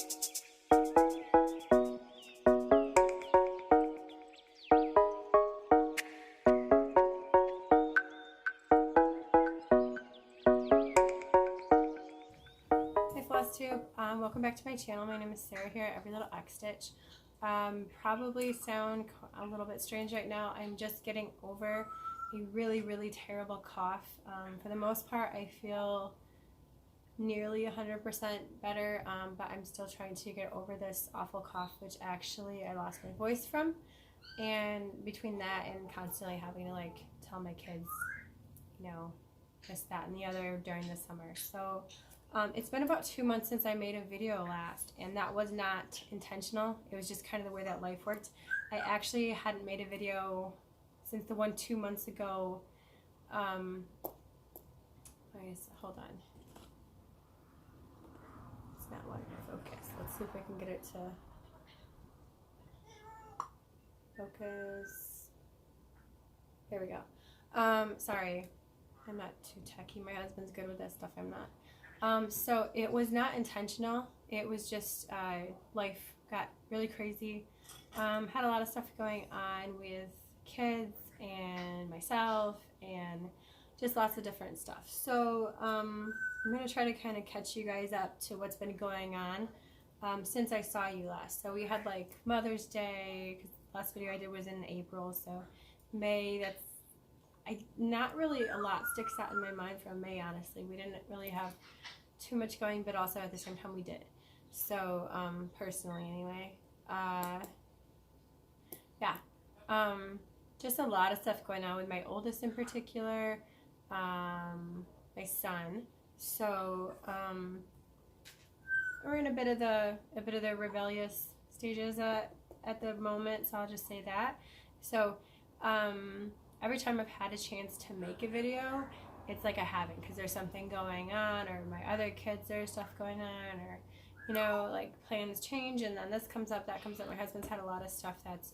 Flosstube, welcome back to my channel. My name is Sarah here at Every Little X Stitch. Probably sound a little bit strange right now. I'm just getting over a really terrible cough. For the most part, I feel nearly 100% better, but I'm still trying to get over this awful cough, which actually I lost my voice from. And between that and constantly having to like tell my kids, you know, this, that, and the other during the summer. So it's been about 2 months since I made a video last, and that was not intentional. It was just kind of the way that life worked. I actually hadn't made a video since the one 2 months ago. Hold on. It's not wanting to focus. Let's see if I can get it to focus. There we go. Sorry, I'm not too techy. My husband's good with that stuff. I'm not. So it was not intentional. It was just life got really crazy. Had a lot of stuff going on with kids and myself and just lots of different stuff. So I'm going to try to kind of catch you guys up to what's been going on since I saw you last. So we had like Mother's Day, because the last video I did was in April, so May, not really a lot sticks out in my mind from May, honestly. We didn't really have too much going, but also at the same time we did. So, personally anyway. Just a lot of stuff going on with my oldest in particular, my son. So, we're in a bit of the rebellious stages at the moment, so I'll just say that. So, every time I've had a chance to make a video, it's like I haven't, because there's something going on, or my other kids, there's stuff going on, or, you know, like plans change, and then this comes up, that comes up. My husband's had a lot of stuff that's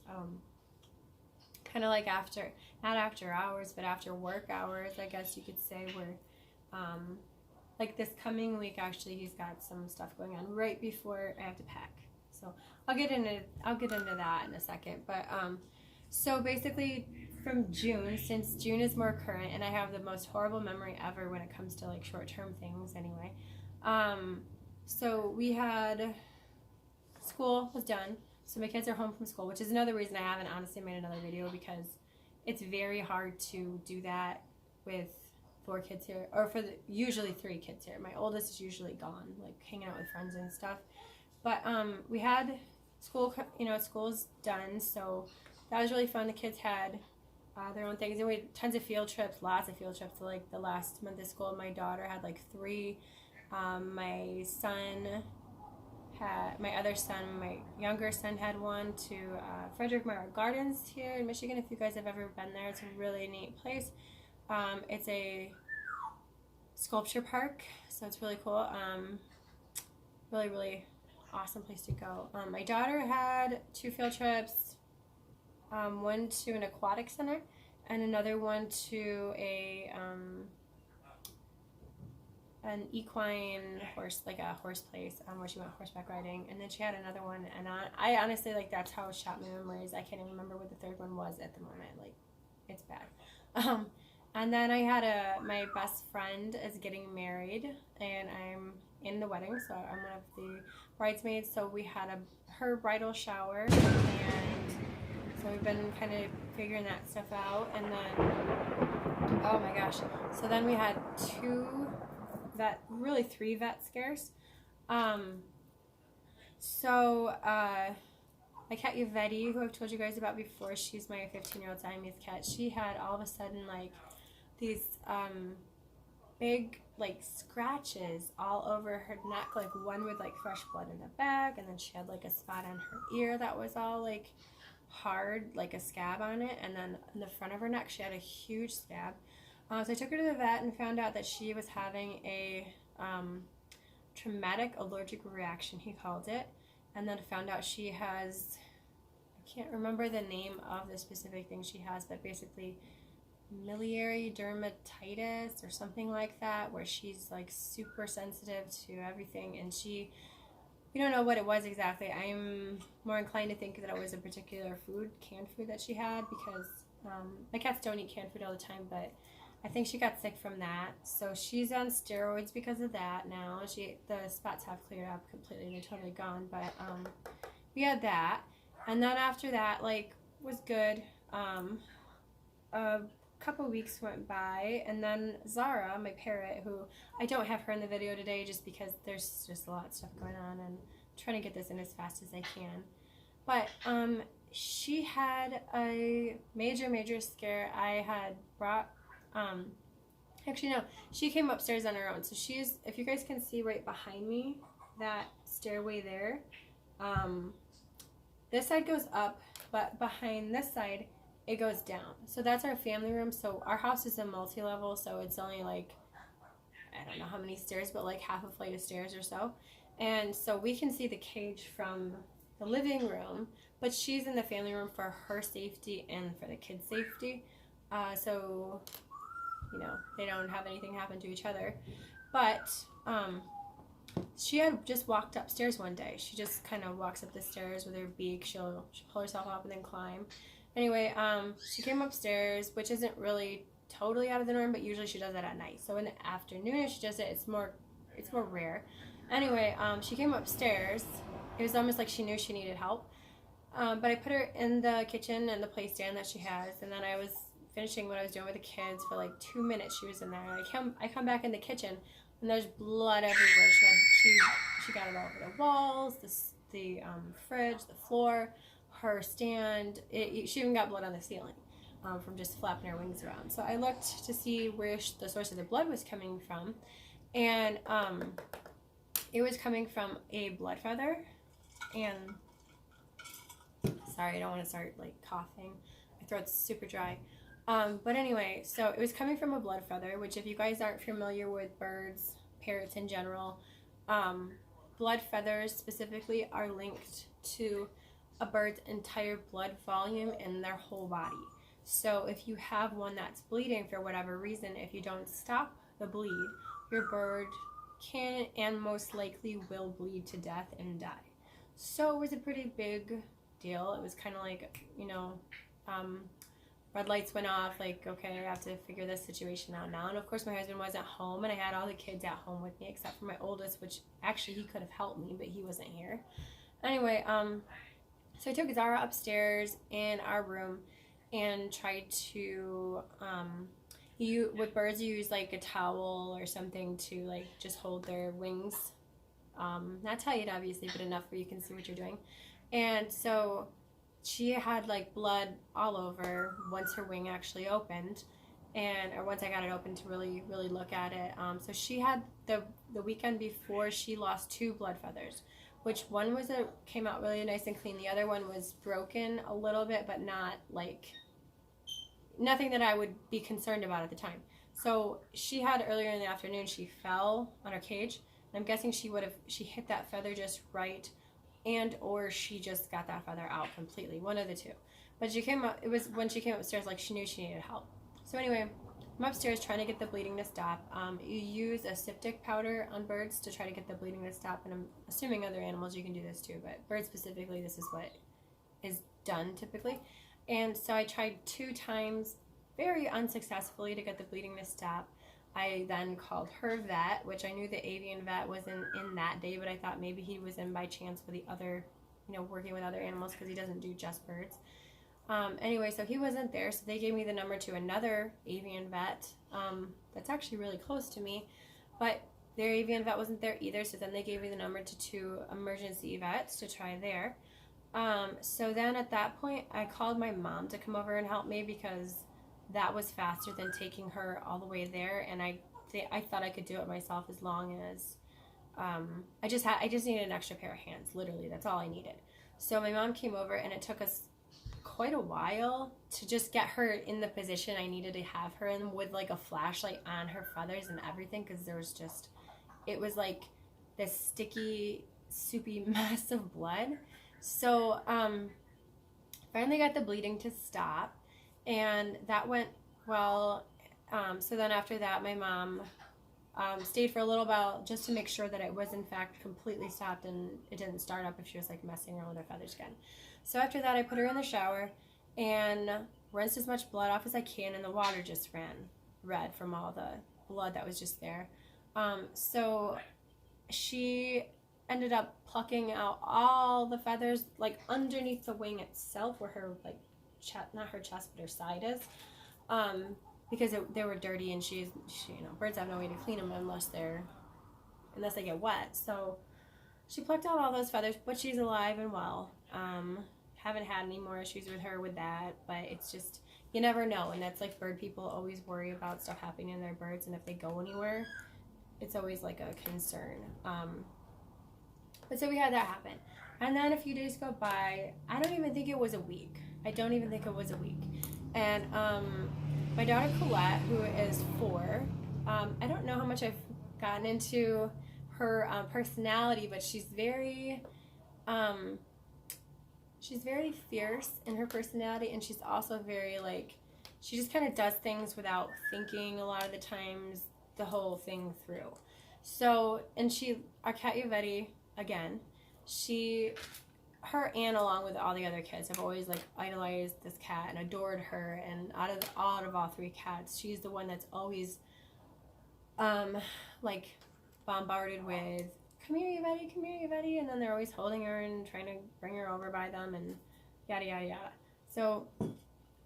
kind of like not after hours, but after work hours, I guess you could say, where like this coming week, actually, he's got some stuff going on right before I have to pack. So I'll get into that in a second. But so basically, from June, since June is more current, and I have the most horrible memory ever when it comes to like short-term things anyway. So we had, school was done, so my kids are home from school, which is another reason I haven't honestly made another video, because it's very hard to do that with 4 kids here, or usually 3 kids here. My oldest is usually gone, like hanging out with friends and stuff. But we had school, school's done, so that was really fun. The kids had their own things, and we had tons of field trips, lots of field trips. So like the last month of school, my daughter had like 3. My younger son had one to Frederick Mara Gardens here in Michigan. If you guys have ever been there, it's a really neat place. It's a sculpture park, so it's really cool. Really awesome place to go. My daughter had 2 field trips. One to an aquatic center, and another one to an equine horse, like a horse place, where she went horseback riding. And then she had another one, and I honestly, like, that's how shot my memories. I can't even remember what the 3rd one was at the moment. Like, it's bad. And then I had my best friend is getting married, and I'm in the wedding, so I'm one of the bridesmaids. So we had her bridal shower, and so we've been kind of figuring that stuff out. And then, oh my gosh, so then we had 3 vet scares. My cat Yvette, who I've told you guys about before, she's my 15-year-old Siamese cat. She had all of a sudden like these big like scratches all over her neck, like one with like fresh blood in the back, and then she had like a spot on her ear that was all like hard, like a scab on it, and then in the front of her neck she had a huge scab. So I took her to the vet and found out that she was having a traumatic allergic reaction, he called it, and then found out she has, I can't remember the name of the specific thing she has, but basically miliary dermatitis or something like that, where she's like super sensitive to everything, and she we don't know what it was exactly. I'm more inclined to think that it was a particular food, canned food that she had, because my cats don't eat canned food all the time, but I think she got sick from that. So she's on steroids because of that now. The spots have cleared up completely. They're totally gone, but we had that. And then after that, like, was good. A couple weeks went by, and then Zara, my parrot, who I don't have her in the video today just because there's just a lot of stuff going on, and I'm trying to get this in as fast as I can. But she had a major scare. I had brought actually no, she came upstairs on her own. So she's, if you guys can see right behind me, that stairway there, this side goes up, but behind this side it goes down. So that's our family room. So our house is a multi-level, so it's only like, I don't know how many stairs, but like half a flight of stairs or so. And so we can see the cage from the living room, but she's in the family room for her safety and for the kids' safety. So, you know, they don't have anything happen to each other. But she had just walked upstairs one day. She just kind of walks up the stairs with her beak. She'll pull herself up and then climb. Anyway, she came upstairs, which isn't really totally out of the norm, but usually she does that at night. So in the afternoon, if she does it, it's more rare. Anyway, she came upstairs. It was almost like she knew she needed help. But I put her in the kitchen and the play stand that she has, and then I was finishing what I was doing with the kids for like 2 minutes. She was in there. I come back in the kitchen, and there's blood everywhere. She got it all over the walls, the fridge, the floor, her stand. She even got blood on the ceiling from just flapping her wings around. So I looked to see where the source of the blood was coming from, and it was coming from a blood feather. And sorry, I don't want to start like coughing. My throat's super dry. But anyway, so it was coming from a blood feather, which if you guys aren't familiar with birds, parrots in general, blood feathers specifically are linked to a bird's entire blood volume in their whole body. So if you have one that's bleeding for whatever reason, if you don't stop the bleed, your bird can and most likely will bleed to death and die. So it was a pretty big deal. It was kind of like, you know, red lights went off, like, okay, I have to figure this situation out now. And of course my husband wasn't home, and I had all the kids at home with me except for my oldest, which actually he could have helped me, but he wasn't here. Anyway, so I took Zara upstairs in our room and tried to, with birds you use like a towel or something to like just hold their wings. Not tight obviously, but enough where you can see what you're doing. And so she had like blood all over once her wing actually opened, or once I got it open to really look at it. So she had the weekend before, she lost 2 blood feathers, which one came out really nice and clean. The other one was broken a little bit, but not like, nothing that I would be concerned about at the time. So she had earlier in the afternoon, she fell on her cage, and I'm guessing she hit that feather just right, and or she just got that feather out completely, one of the two. But she came up, it was when she came upstairs, like she knew she needed help. So anyway, I'm upstairs trying to get the bleeding to stop. You use a septic powder on birds to try to get the bleeding to stop, and I'm assuming other animals you can do this too, but birds specifically, this is what is done typically. And so I tried 2 times, very unsuccessfully, to get the bleeding to stop. I then called her vet, which I knew the avian vet wasn't in that day, but I thought maybe he was in by chance with the other, you know, working with other animals, because he doesn't do just birds. Anyway, so he wasn't there, so they gave me the number to another avian vet that's actually really close to me, but their avian vet wasn't there either, so then they gave me the number to 2 emergency vets to try there. So then at that point, I called my mom to come over and help me, because that was faster than taking her all the way there, and I thought I could do it myself, as long as I just needed an extra pair of hands. Literally, that's all I needed. So my mom came over, and it took us quite a while to just get her in the position I needed to have her in, with like a flashlight on her feathers and everything, because there was just, it was like this sticky, soupy mess of blood. So finally got the bleeding to stop, and that went well. So then after that, my mom Stayed for a little while just to make sure that it was in fact completely stopped and it didn't start up if she was like messing around with her feathers again. So after that I put her in the shower and rinsed as much blood off as I can, and the water just ran red from all the blood that was just there. So she ended up plucking out all the feathers like underneath the wing itself where her like chest, not her chest but her side is, because they were dirty, and she you know, birds have no way to clean them unless they get wet. So she plucked out all those feathers, but she's alive and well. Haven't had any more issues with her with that, but it's just, you never know. And that's like bird people always worry about stuff happening in their birds, and if they go anywhere, it's always like a concern. But so we had that happen. And then a few days go by. I don't even think it was a week. And my daughter Colette, who is 4, I don't know how much I've gotten into her personality, but she's very fierce in her personality, and she's also very like, she just kind of does things without thinking a lot of the times the whole thing through. So, and our cat Yvette, again, her and along with all the other kids have always like idolized this cat and adored her, and out of all 3 cats, she's the one that's always like bombarded with come here Yvette, and then they're always holding her and trying to bring her over by them and yada yada yada. So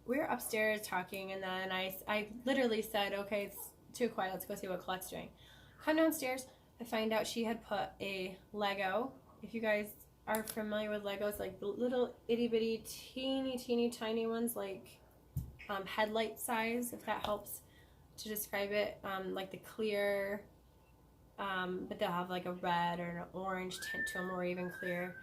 we were upstairs talking, and then I literally said, okay, it's too quiet, let's go see what Colette's doing. Come downstairs, I find out she had put a Lego. If you guys are familiar with Legos, like the little itty bitty teeny tiny ones, like headlight size, if that helps to describe it, like the clear, but they'll have like a red or an orange tint to them, or even clear.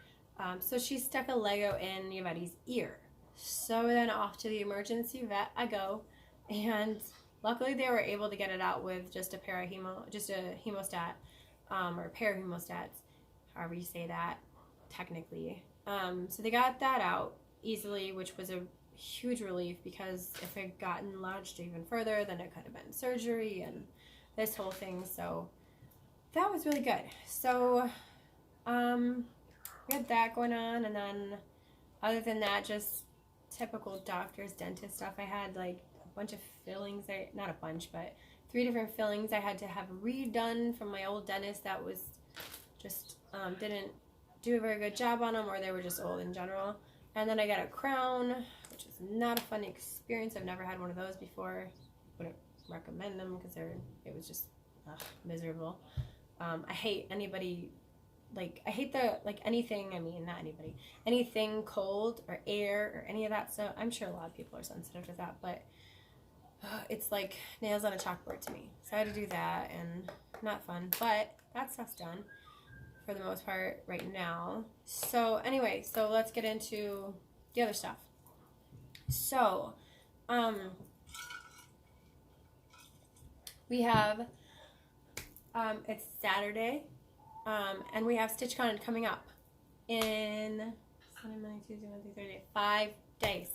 So she stuck a Lego in Yvette's ear. So then off to the emergency vet I go, and luckily they were able to get it out with just a hemostat, or a pair of hemostats, however you say that technically. So they got that out easily, which was a huge relief, because if it had gotten lodged even further, then it could have been surgery and this whole thing. So that was really good. So we had that going on, and then other than that, just typical doctor's dentist stuff. I had like a bunch of fillings, not a bunch, but 3 different fillings I had to have redone from my old dentist that was just didn't do a very good job on them, or they were just old in general. And then I got a crown, which is not a fun experience. I've never had one of those before. Wouldn't recommend them because it was just miserable. I hate anybody, like, I hate anything, not anybody, anything cold or air or any of that. So I'm sure a lot of people are sensitive to that, but it's like nails on a chalkboard to me. So I had to do that, and not fun, but that stuff's done for the most part right now. So anyway, so let's get into the other stuff. So we have it's Saturday, and we have StitchCon coming up in Sunday, Monday, Tuesday, Wednesday, Thursday, 5 days.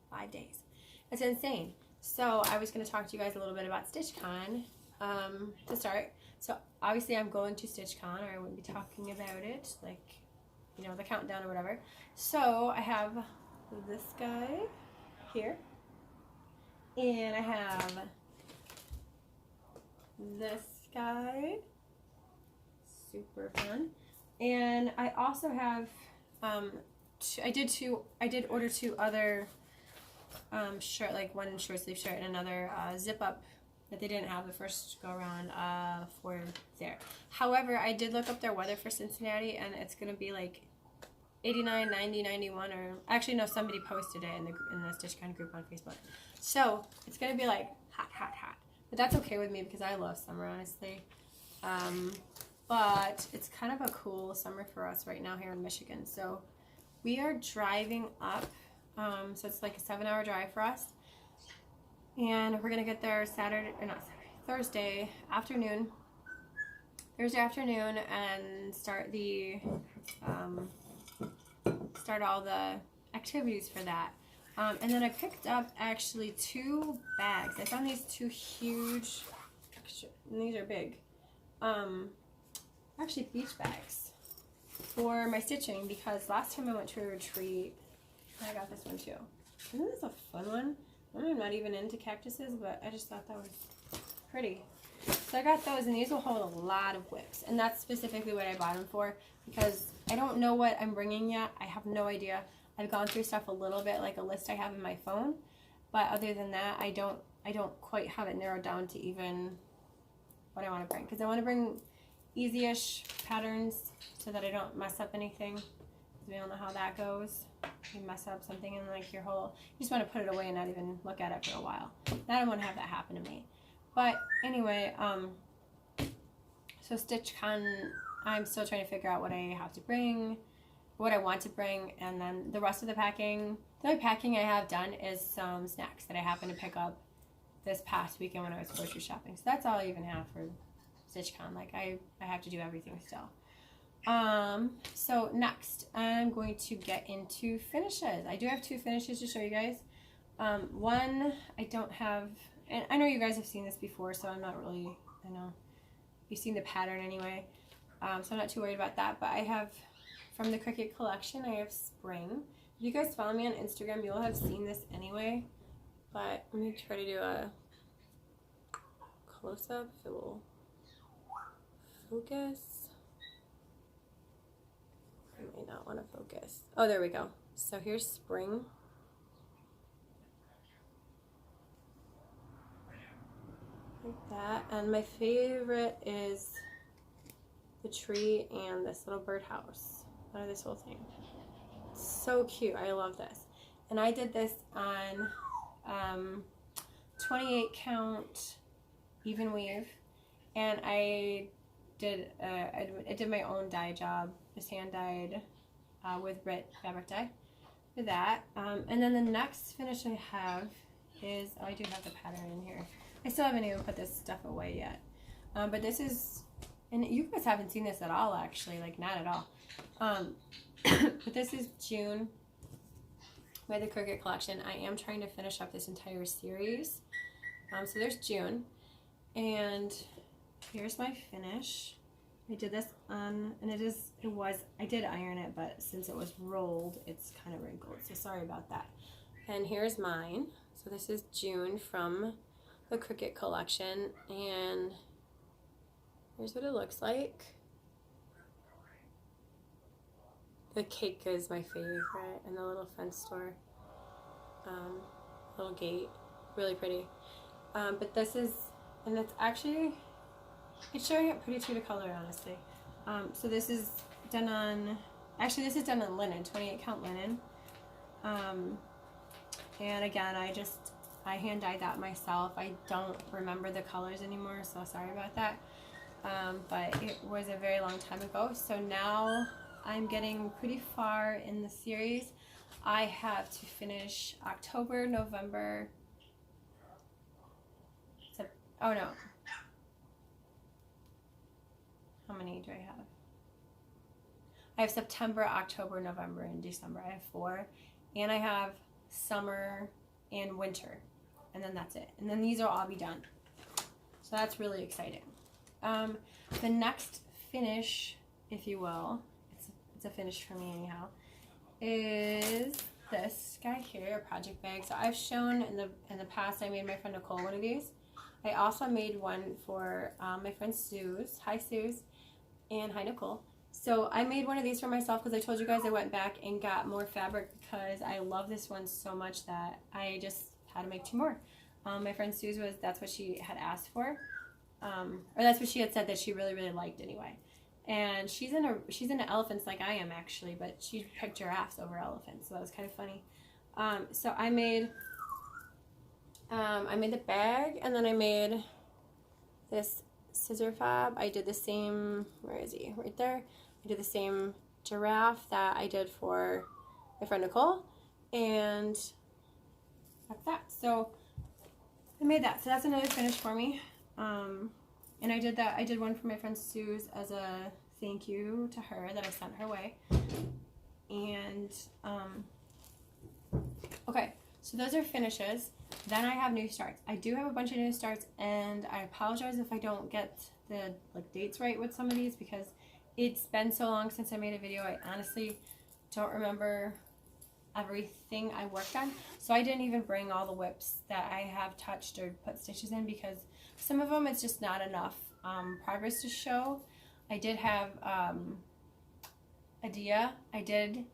5 days. It's insane. So I was going to talk to you guys a little bit about StitchCon to start. So obviously I'm going to StitchCon, or I wouldn't be talking about it, like, you know, the countdown or whatever. So I have this guy here, and I have this guy, super fun, and I also have I did order 2 other shirt, like one short sleeve shirt and another zip up that they didn't have the first go around for there. However, I did look up their weather for Cincinnati, and it's gonna be like 89, 90, 91, or actually no, somebody posted it in the StitchCon group on Facebook. So it's gonna be like hot, hot, hot. But that's okay with me because I love summer, honestly. But it's kind of a cool summer for us right now here in Michigan. So we are driving up. So it's like a 7-hour drive for us. And we're going to get there Thursday afternoon. And start all the activities for that. And then I picked up actually 2 bags. I found these 2 huge, and these are big. actually beach bags for my stitching, because last time I went to a retreat, I got this one too. Isn't this a fun one? I'm not even into cactuses, but I just thought that was pretty. So I got those, and these will hold a lot of whips, and that's specifically what I bought them for, because I don't know what I'm bringing yet. I have no idea. I've gone through stuff a little bit, like a list I have in my phone, but other than that, I don't quite have it narrowed down to even what I want to bring, because I want to bring easy-ish patterns so that I don't mess up anything, because we all know how that goes. You mess up something and like your whole, you just want to put it away and not even look at it for a while. I don't want to have that happen to me. But anyway, so StitchCon, I'm still trying to figure out what I have to bring, what I want to bring, and then the rest of the packing. The only packing I have done is some snacks that I happened to pick up this past weekend when I was grocery shopping. So that's all I even have for StitchCon. Like I have to do everything still. So next I'm going to get into finishes. I do have 2 finishes to show you guys. One I don't have, and I know you guys have seen this before, so I'm not really, I know you've seen the pattern anyway, so I'm not too worried about that. But I have, from the Cricut collection, I have Spring. If you guys follow me on Instagram, you'll have seen this anyway, but let me try to do a close-up if it will focus. I may not want to focus. Oh, there we go. So here's Spring. Like that. And my favorite is the tree and this little birdhouse out of this whole thing. It's so cute. I love this. And I did this on 28 count even weave. And I did my own dye job, just hand dyed with Brit fabric dye for that. And then the next finish I have is, oh, I do have the pattern in here. I still haven't even put this stuff away yet. But this is, and you guys haven't seen this at all actually, like not at all. But this is June by the Cricut collection. I am trying to finish up this entire series. So there's June, and here's my finish. I did this on, and I did iron it, but since it was rolled, it's kind of wrinkled, so sorry about that. And here's mine. So this is June from the Cricut collection, and here's what it looks like. The cake is my favorite, and the little fence store, little gate, really pretty. But this is, and it's actually, it's showing up pretty true to color, honestly. So this is done on, actually this is done on linen, 28 count linen. And again, I hand dyed that myself. I don't remember the colors anymore, so sorry about that. But it was a very long time ago. So now I'm getting pretty far in the series. I have to finish October, November, oh no. How many do I have? I have September, October, November, and December. I have 4. And I have summer and winter. And then that's it. And then these will all be done. So that's really exciting. The next finish, if you will, it's a finish for me anyhow, is this guy here, a project bag. So I've shown in the past, I made my friend Nicole one of these. I also made one for my friend Suze. Hi Suze, and hi Nicole. So I made one of these for myself because I told you guys I went back and got more fabric because I love this one so much that I just had to make 2 more. My friend Suze that's what she had asked for, or that's what she had said that she really, really liked anyway. And she's into elephants like I am actually, but she picked giraffes over elephants, so that was kind of funny. So I made the bag, and then I made this scissor fob. I did the same, where is he? Right there. I did the same giraffe that I did for my friend Nicole, and that's that. So I made that. So that's another finish for me. And I did that. I did one for my friend Suze as a thank you to her that I sent her way. And okay, So those are finishes. Then I have new starts. I do have a bunch of new starts, and I apologize if I don't get the dates right with some of these because it's been so long since I made a video. I honestly don't remember everything I worked on. So I didn't even bring all the whips that I have touched or put stitches in because some of them it's just not enough progress to show. I did have I did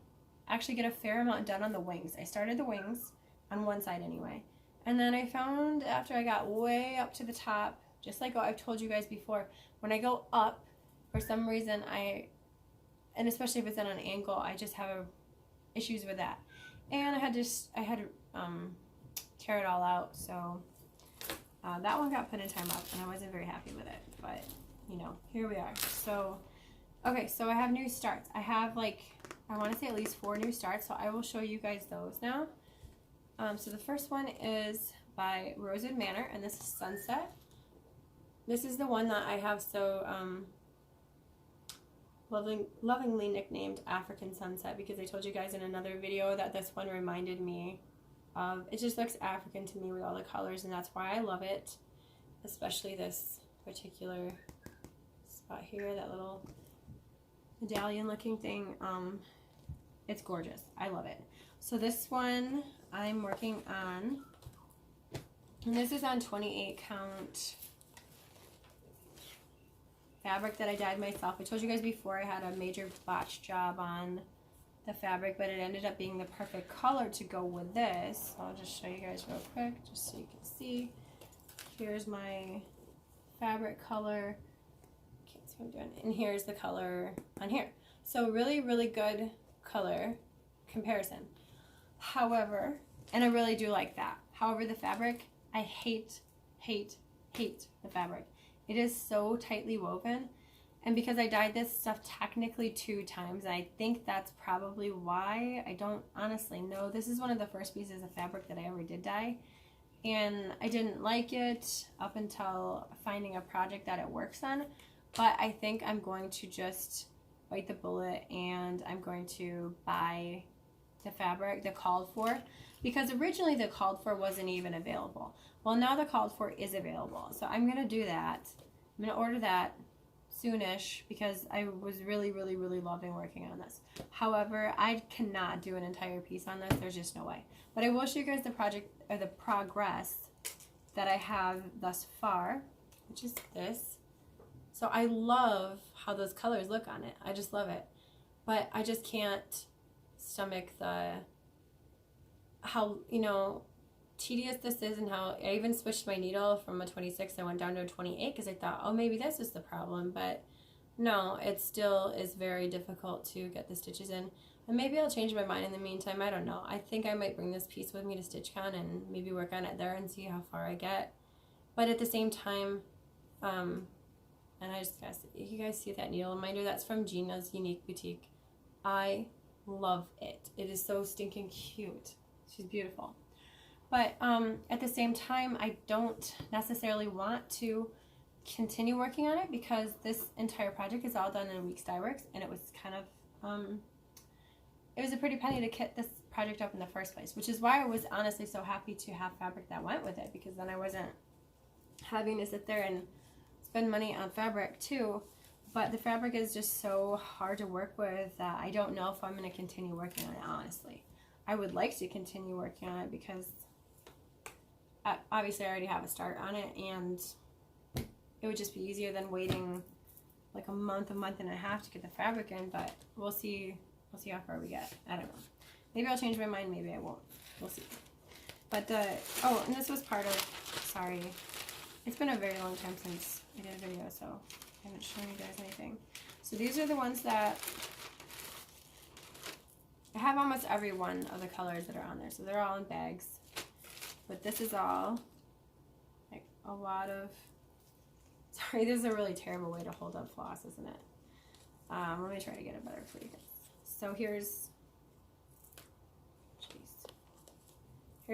actually get a fair amount done on the wings. I started the wings on one side anyway. And then I found after I got way up to the top, just like I've told you guys before, when I go up, for some reason and especially if it's at an angle, I just have issues with that. And I had to tear it all out, so that one got put in time up, and I wasn't very happy with it, but you know, here we are. So, okay, so I have new starts. I have I want to say at least 4 new starts, so I will show you guys those now. So the first one is by Rosewood Manor, and this is Sunset. This is the one that I have so lovingly nicknamed African Sunset because I told you guys in another video that this one reminded me of, it just looks African to me with all the colors, and that's why I love it, especially this particular spot here, that little medallion looking thing. It's gorgeous. I love it. So this one I'm working on, and this is on 28 count fabric that I dyed myself. I told you guys before I had a major botch job on the fabric, but it ended up being the perfect color to go with this. So I'll just show you guys real quick just so you can see. Here's my fabric color. Can't see what I'm doing. And here's the color on here. So really, really good color comparison. However, and I really do like that. However, the fabric, I hate the fabric. It is so tightly woven, and because I dyed this stuff technically 2 times, I think that's probably why. I don't honestly know. This is one of the first pieces of fabric that I ever did dye, and I didn't like it up until finding a project that it works on, but I think I'm going to just bite the bullet and I'm going to buy the fabric, the called for, because originally the called for wasn't even available. Well, now the called for is available, so I'm going to do that. I'm going to order that soonish because I was really loving working on this. However, I cannot do an entire piece on this. There's just no way. But I will show you guys the project or the progress that I have thus far, which is this. So I love how those colors look on it. I just love it. But I just can't stomach how, you know, tedious this is, and how I even switched my needle from a 26. I went down to a 28 because I thought, oh, maybe this is the problem, but no, it still is very difficult to get the stitches in. And maybe I'll change my mind in the meantime. I don't know. I think I might bring this piece with me to StitchCon and maybe work on it there and see how far I get. But at the same time, and I just guess you guys see that needle reminder, that's from Gina's Unique Boutique. I love it. It is so stinking cute. She's beautiful. But at the same time, I don't necessarily want to continue working on it because this entire project is all done in a week's dye works, and it was kind of it was a pretty penny to kit this project up in the first place, which is why I was honestly so happy to have fabric that went with it, because then I wasn't having to sit there and spend money on fabric too. But the fabric is just so hard to work with that I don't know if I'm going to continue working on it, honestly. I would like to continue working on it because obviously I already have a start on it, and it would just be easier than waiting like a month and a half to get the fabric in. But we'll see how far we get. I don't know. Maybe I'll change my mind, maybe I won't. We'll see. But oh, and this was part of, sorry, it's been a very long time since I did a video, so I haven't shown you guys anything. So these are the ones that I have almost every one of the colors that are on there, so they're all in bags. But this is all like a lot of, sorry, this is a really terrible way to hold up floss, isn't it? Let me try to get it better for you guys. So here's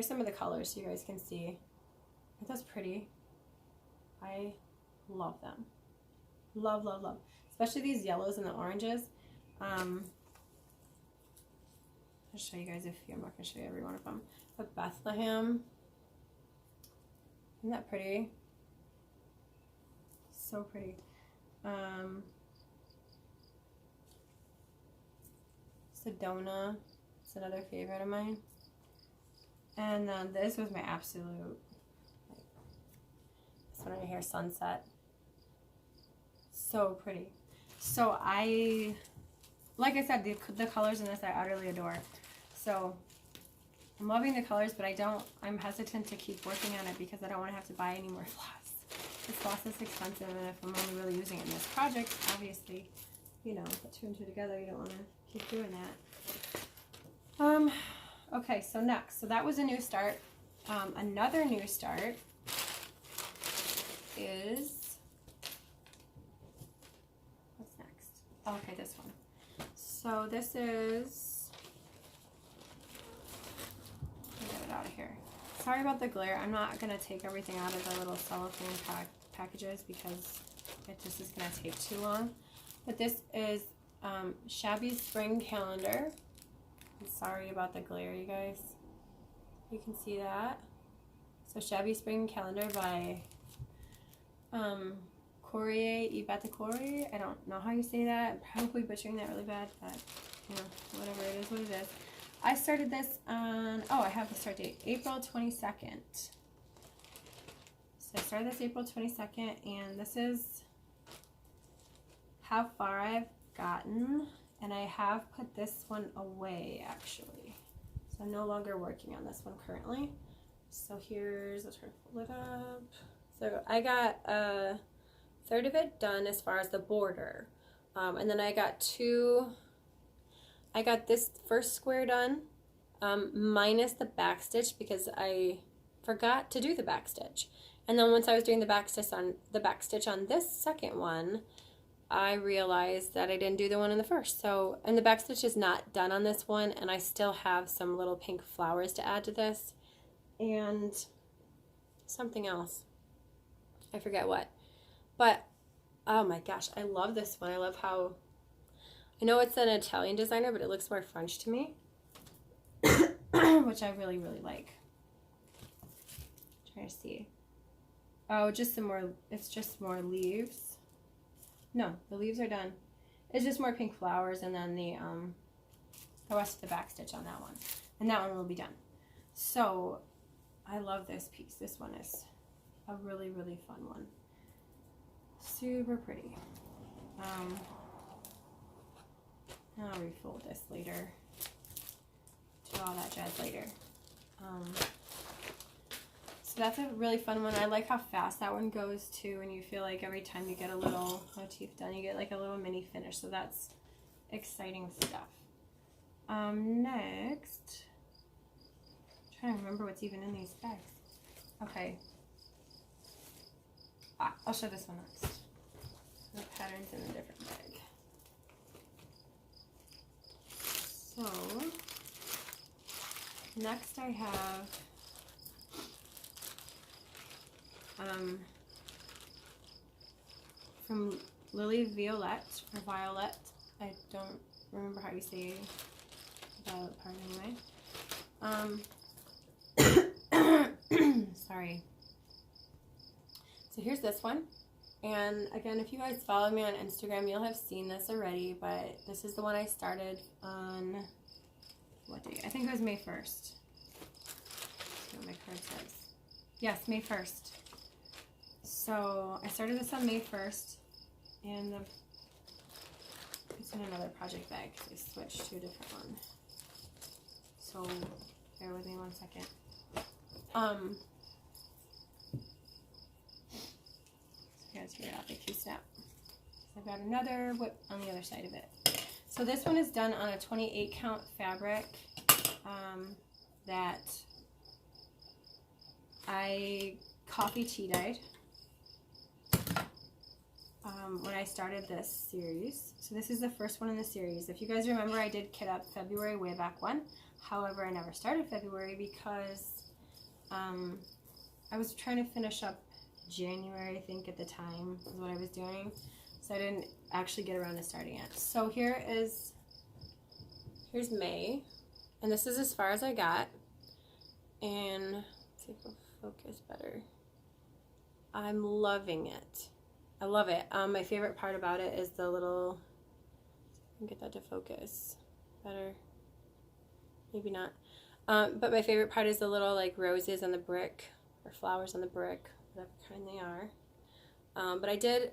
some of the colors so you guys can see. Aren't those pretty? I love them. Love, love, love. Especially these yellows and the oranges. I'll show you guys a few. I'm not going to show you every one of them. But Bethlehem. Isn't that pretty? So pretty. Sedona. It's another favorite of mine. And then this was my absolute, this one right here, Sunset. So pretty. So like I said, the colors in this I utterly adore. So I'm loving the colors, but I'm hesitant to keep working on it because I don't want to have to buy any more floss. This floss is expensive, and if I'm only really using it in this project, obviously, you know, put two and two together, you don't want to keep doing that. Okay, so next, so that was a new start. Another new start is, what's next? Oh, okay, this one. So this is, let me get it out of here. Sorry about the glare. I'm not going to take everything out of the little cellophane packages because it just is going to take too long. But this is Shabby Spring Calendar. I'm sorry about the glare, you guys. You can see that. So Shabby Spring Calendar by Courier Ibatakori. I don't know how you say that. I'm probably butchering that really bad, but you know, whatever, it is what it is. I started this on, oh, I have the start date, April 22nd. So I started this April 22nd, and this is how far I've gotten. And I have put this one away, actually. So I'm no longer working on this one currently. So here's, I'll try to pull it up. So I got a third of it done as far as the border. And then I got this first square done, minus the back stitch because I forgot to do the back stitch. And then once I was doing the back stitch on this second one, I realized that I didn't do the one in the first. So, and the back stitch is not done on this one, and I still have some little pink flowers to add to this. And something else. I forget what. But, oh my gosh, I love this one. I love how, I know it's an Italian designer, but it looks more French to me. Which I really, really like. Trying to see. Oh, just some more, it's just more leaves. No, the leaves are done. It's just more pink flowers, and then the rest of the back stitch on that one. And that one will be done. So, I love this piece. This one is a really, really fun one. Super pretty. I'll refold this later. Do all that jazz later. So that's a really fun one. I like how fast that one goes too, and you feel like every time you get a little motif done, you get like a little mini finish. So that's exciting stuff. Next, I'm trying to remember what's even in these bags. Okay. I'll show this one next. The pattern's in a different bag. So, next I have from Lily Violette, or Violet. I don't remember how you say Violet part anyway. Sorry. So here's this one. And again, if you guys follow me on Instagram, you'll have seen this already, but this is the one I started on, what day? I think it was May 1st. That's what my card says. Yes, May 1st. So I started this on May 1st, and it's in another project bag. I switched to a different one. So bear with me one second. Let's figure out the Q-snap. I've got another whip on the other side of it. So this one is done on a 28 count fabric that I coffee tea dyed when I started this series. So this is the first one in the series. If you guys remember, I did kit up February way back when. However, I never started February because I was trying to finish up January, I think, at the time is what I was doing. So I didn't actually get around to starting it. So here's May. And this is as far as I got. And let's see if it'll focus better. I'm loving it. I love it. My favorite part about it is the little, get that to focus better. Maybe not. But my favorite part is the little like roses on the brick, or flowers on the brick, whatever kind they are. But I did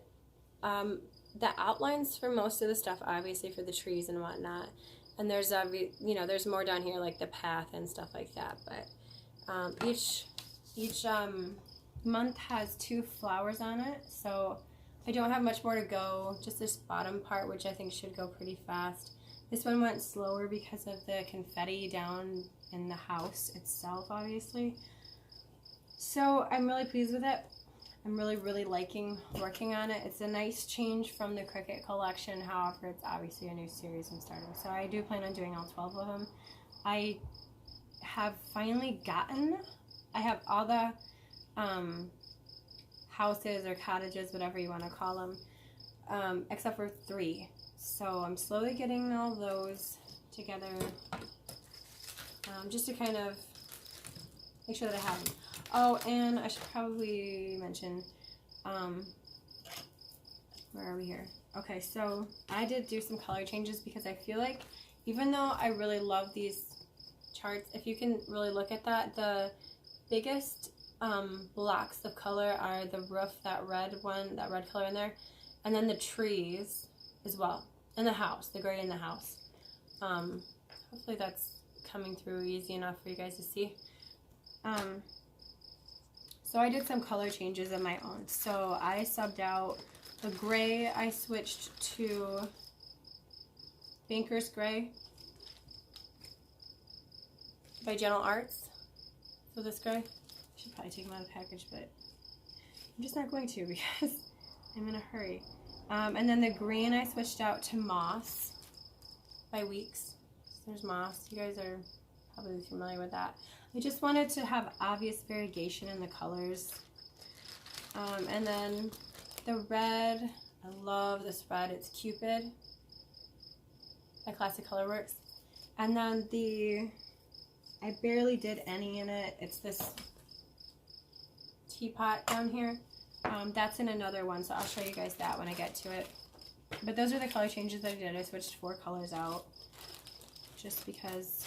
the outlines for most of the stuff, obviously for the trees and whatnot. And there's there's more down here like the path and stuff like that. But each month has 2 flowers on it, so I don't have much more to go. Just this bottom part, which I think should go pretty fast. This one went slower because of the confetti down in the house itself, obviously. So I'm really pleased with it. I'm really liking working on it. It's a nice change from the Cricut collection. However, it's obviously a new series I'm starting. So I do plan on doing all 12 of them. I have finally gotten, I have all the houses or cottages, whatever you want to call them, except for 3. So I'm slowly getting all those together, just to kind of make sure that I have them. Oh, and I should probably mention, where are we here? Okay, so I did do some color changes because I feel like even though I really love these charts, if you can really look at that, the biggest blocks of color are the roof, that red one, that red color in there, and then the trees as well, and the house, the gray in the house. Hopefully that's coming through easy enough for you guys to see. So I did some color changes of my own. So I subbed out the gray, I switched to Banker's Gray by Gentle Arts. So this gray, I should probably take them out of the package, but I'm just not going to because I'm in a hurry. And then the green I switched out to Moss by Weeks. So there's Moss. You guys are probably familiar with that. I just wanted to have obvious variegation in the colors. And then the red, I love this red. It's Cupid by Classic Colorworks. And then I barely did any in it. It's this teapot down here. That's in another one, so I'll show you guys that when I get to it. But those are the color changes that I did. I switched 4 colors out just because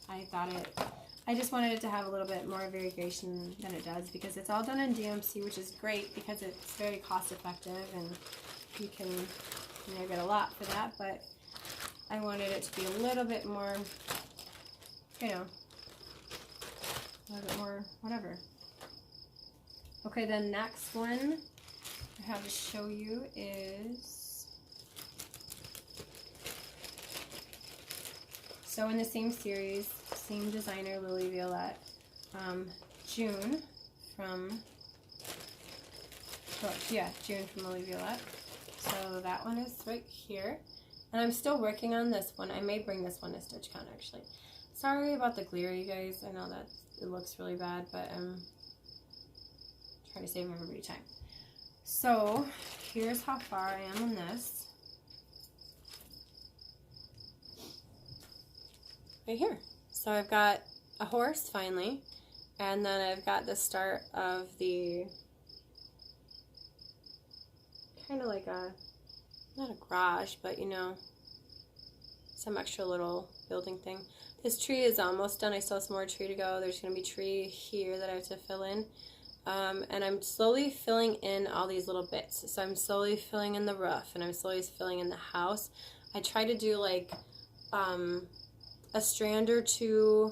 I just wanted it to have a little bit more variegation than it does, because it's all done in DMC, which is great because it's very cost effective and you can get a lot for that, but I wanted it to be a little bit more, a little bit more whatever. Okay, the next one I have to show you is, so in the same series, same designer, Lily Violette, June from Lily Violette. So that one is right here. And I'm still working on this one. I may bring this one to StitchCon actually. Sorry about the glare, you guys. I know that it looks really bad, but I'm trying to save everybody time. So here's how far I am on this. Right here. So I've got a horse finally, and then I've got the start of the kind of like a, not a garage, but some extra little building thing. This tree is almost done. I still have some more tree to go. There's going to be tree here that I have to fill in. And I'm slowly filling in all these little bits. So I'm slowly filling in the roof, and I'm slowly filling in the house. I try to do like a strand or two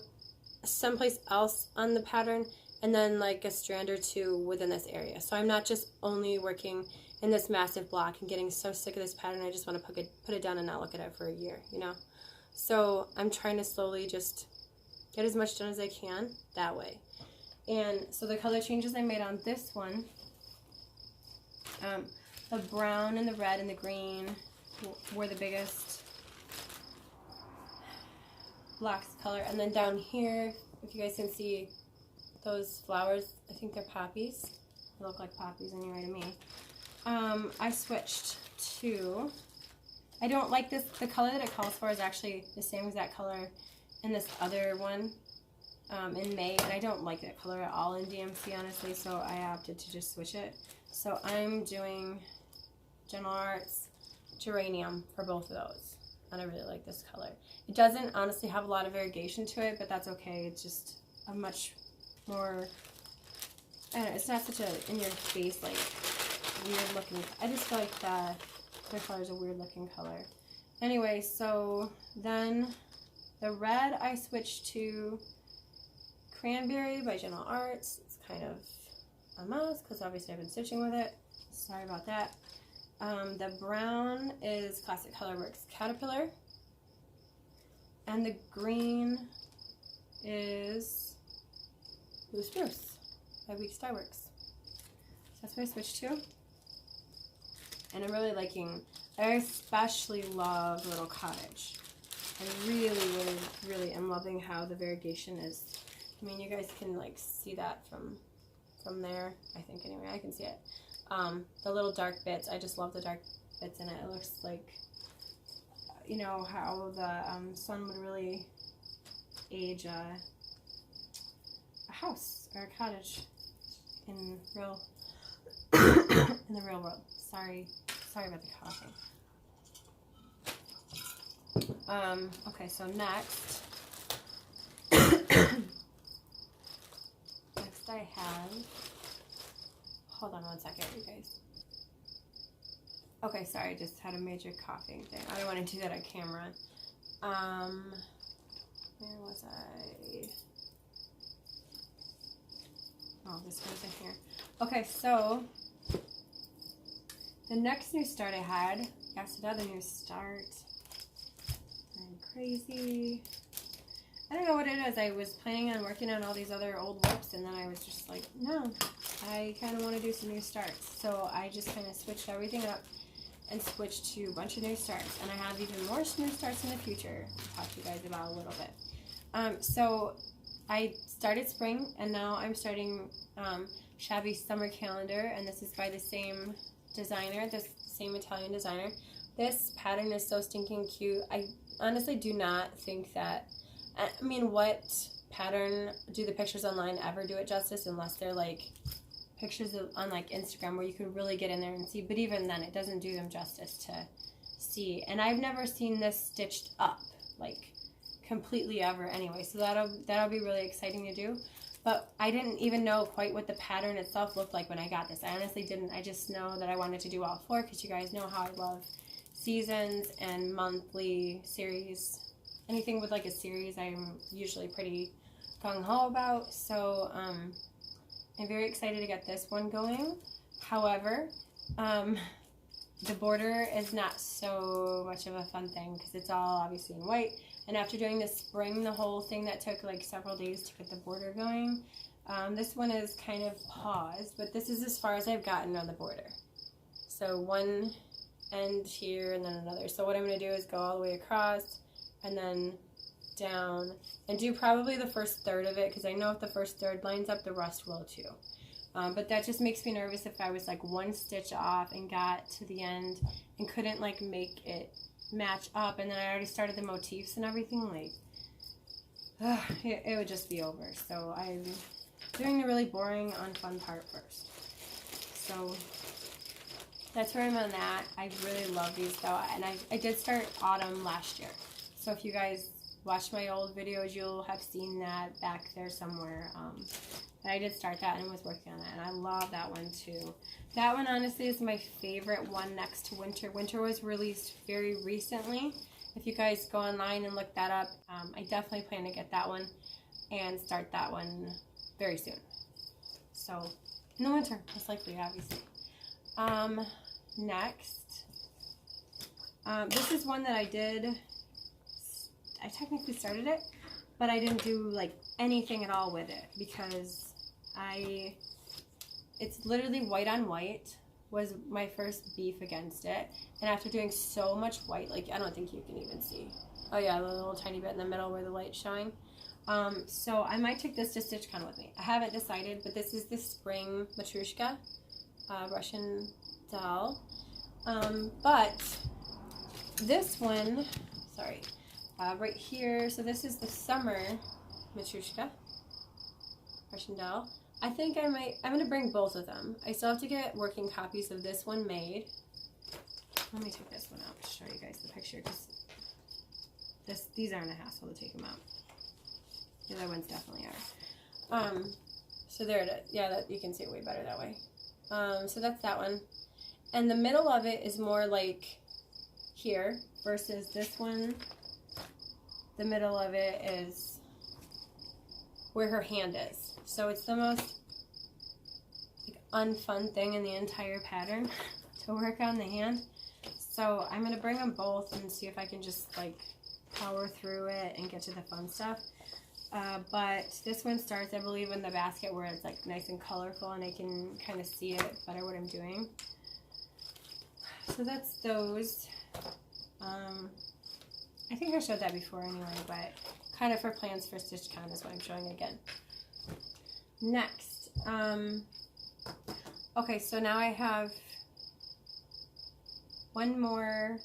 someplace else on the pattern, and then like a strand or two within this area. So I'm not just only working in this massive block and getting so sick of this pattern I just want to put it down and not look at it for a year, So I'm trying to slowly just get as much done as I can that way. And so the color changes I made on this one, the brown and the red and the green were the biggest blocks of color. And then down here, if you guys can see those flowers, I think they're poppies. They look like poppies anyway to me. I switched to I don't like this. The color that it calls for is actually the same exact color in this other one in May, and I don't like that color at all in DMC, honestly, so I opted to just switch it. So I'm doing Gentle Arts Geranium for both of those, and I really like this color. It doesn't honestly have a lot of variegation to it, but that's okay. It's just a much more, I don't know, it's not such a in-your-face, like, weird looking. I just feel like the color is a weird looking color. Anyway, so then the red I switched to Cranberry by Gentle Arts. It's kind of a mess because obviously I've been stitching with it. Sorry about that. The brown is Classic Colorworks Caterpillar. And the green is Blue Spruce by Weeks Dye Works. So that's what I switched to. And I'm really liking, I especially love Little Cottage. I really am loving how the variegation is. I mean, you guys can like see that from there, I think, anyway. I can see it. The little dark bits, I just love the dark bits in it. It looks like, you know, how the sun would really age a house or a cottage in real in the real world. Sorry about the coughing. Okay, so next I have, hold on one second, you guys. Okay, sorry, I just had a major coughing thing. I don't want to do that on camera. Where was I? Oh, this one's in here. Okay, so the next new start I had, yes, another new start. I'm crazy. I don't know what it is. I was planning on working on all these other old whips, and then I was just like, no, I kind of want to do some new starts. So I just kind of switched everything up and switched to a bunch of new starts. And I have even more new starts in the future to talk to you guys about a little bit. So I started spring, and now I'm starting Shabby Summer Calendar, and this is by the same designer, this same Italian designer. This pattern is so stinking cute. I honestly do not think that, I mean, what pattern do the pictures online ever do it justice, unless they're like pictures on like Instagram where you can really get in there and see, but even then it doesn't do them justice to see. And I've never seen this stitched up like completely ever anyway, so that'll be really exciting to do. But I didn't even know quite what the pattern itself looked like when I got this. I honestly didn't. I just know that I wanted to do all four because you guys know how I love seasons and monthly series. Anything with like a series I'm usually pretty gung-ho about. So I'm very excited to get this one going. However, the border is not so much of a fun thing because it's all obviously in white. And after doing the spring, the whole thing that took like several days to get the border going, this one is kind of paused, but this is as far as I've gotten on the border. So one end here and then another. So what I'm going to do is go all the way across and then down and do probably the first third of it, because I know if the first third lines up, the rest will too. But that just makes me nervous if I was like one stitch off and got to the end and couldn't like make it match up, and then I already started the motifs and everything, like it would just be over. So I'm doing the really boring, unfun part first. So that's where I'm on that. I really love these though, and I did start autumn last year. So if you guys watch my old videos, you'll have seen that back there somewhere. But I did start that and was working on that, and I love that one too. That one honestly is my favorite one next to Winter. Winter was released very recently. If you guys go online and look that up, I definitely plan to get that one and start that one very soon. So in the winter, most likely, obviously. Next, this is one that I technically started it, but I didn't do like anything at all with it because it's literally white on white was my first beef against it. And after doing so much white, like I don't think you can even see. Oh yeah, the little tiny bit in the middle where the light's showing. So I might take this to StitchCon with me. I haven't decided, but this is the Spring Matryoshka Russian doll. But this one, sorry, right here. So this is the summer Matryoshka, Russian doll. I think I'm going to bring both of them. I still have to get working copies of this one made. Let me take this one out to show you guys the picture, because these aren't a hassle to take them out. The other ones definitely are. So there it is. Yeah, that you can see it way better that way. So that's that one. And the middle of it is more like here versus this one. The middle of it is where her hand is. So it's the most like, unfun thing in the entire pattern to work on the hand. So I'm going to bring them both and see if I can just like power through it and get to the fun stuff. But this one starts, I believe, in the basket where it's like nice and colorful and I can kind of see it better what I'm doing. So that's those. I think I showed that before anyway, but kind of for plans for StitchCon is what I'm showing again. Next, okay, so now I have one more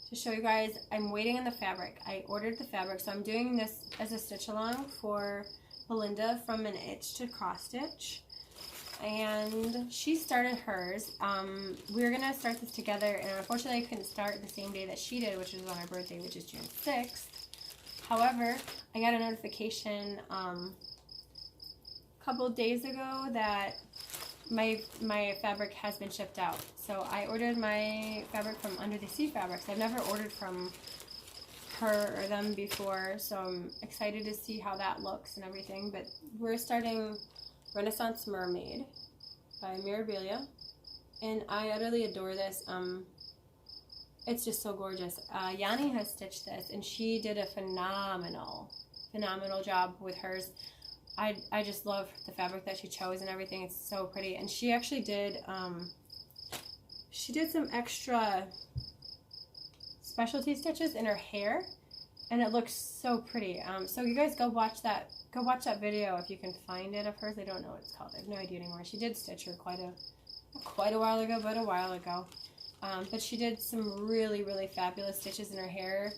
to show you guys. I'm waiting on the fabric. I ordered the fabric, so I'm doing this as a stitch along for Belinda from an itch to cross stitch, and she started hers. We were gonna start this together, and unfortunately I couldn't start the same day that she did, which was on her birthday, which is June 6th. However, I got a notification a couple of days ago that my fabric has been shipped out. So I ordered my fabric from Under the Sea Fabrics. I've never ordered from her or them before, so I'm excited to see how that looks and everything. But we're starting Renaissance Mermaid by Mirabilia, and I utterly adore this. It's just so gorgeous. Yanni has stitched this, and she did a phenomenal job with hers. I just love the fabric that she chose and everything. It's so pretty. And she actually did some extra specialty stitches in her hair, and it looks so pretty. So you guys go watch that video if you can find it of hers. I don't know what it's called. I have no idea anymore. She did stitch her quite a while ago, but a while ago. But she did some really, really fabulous stitches in her hair.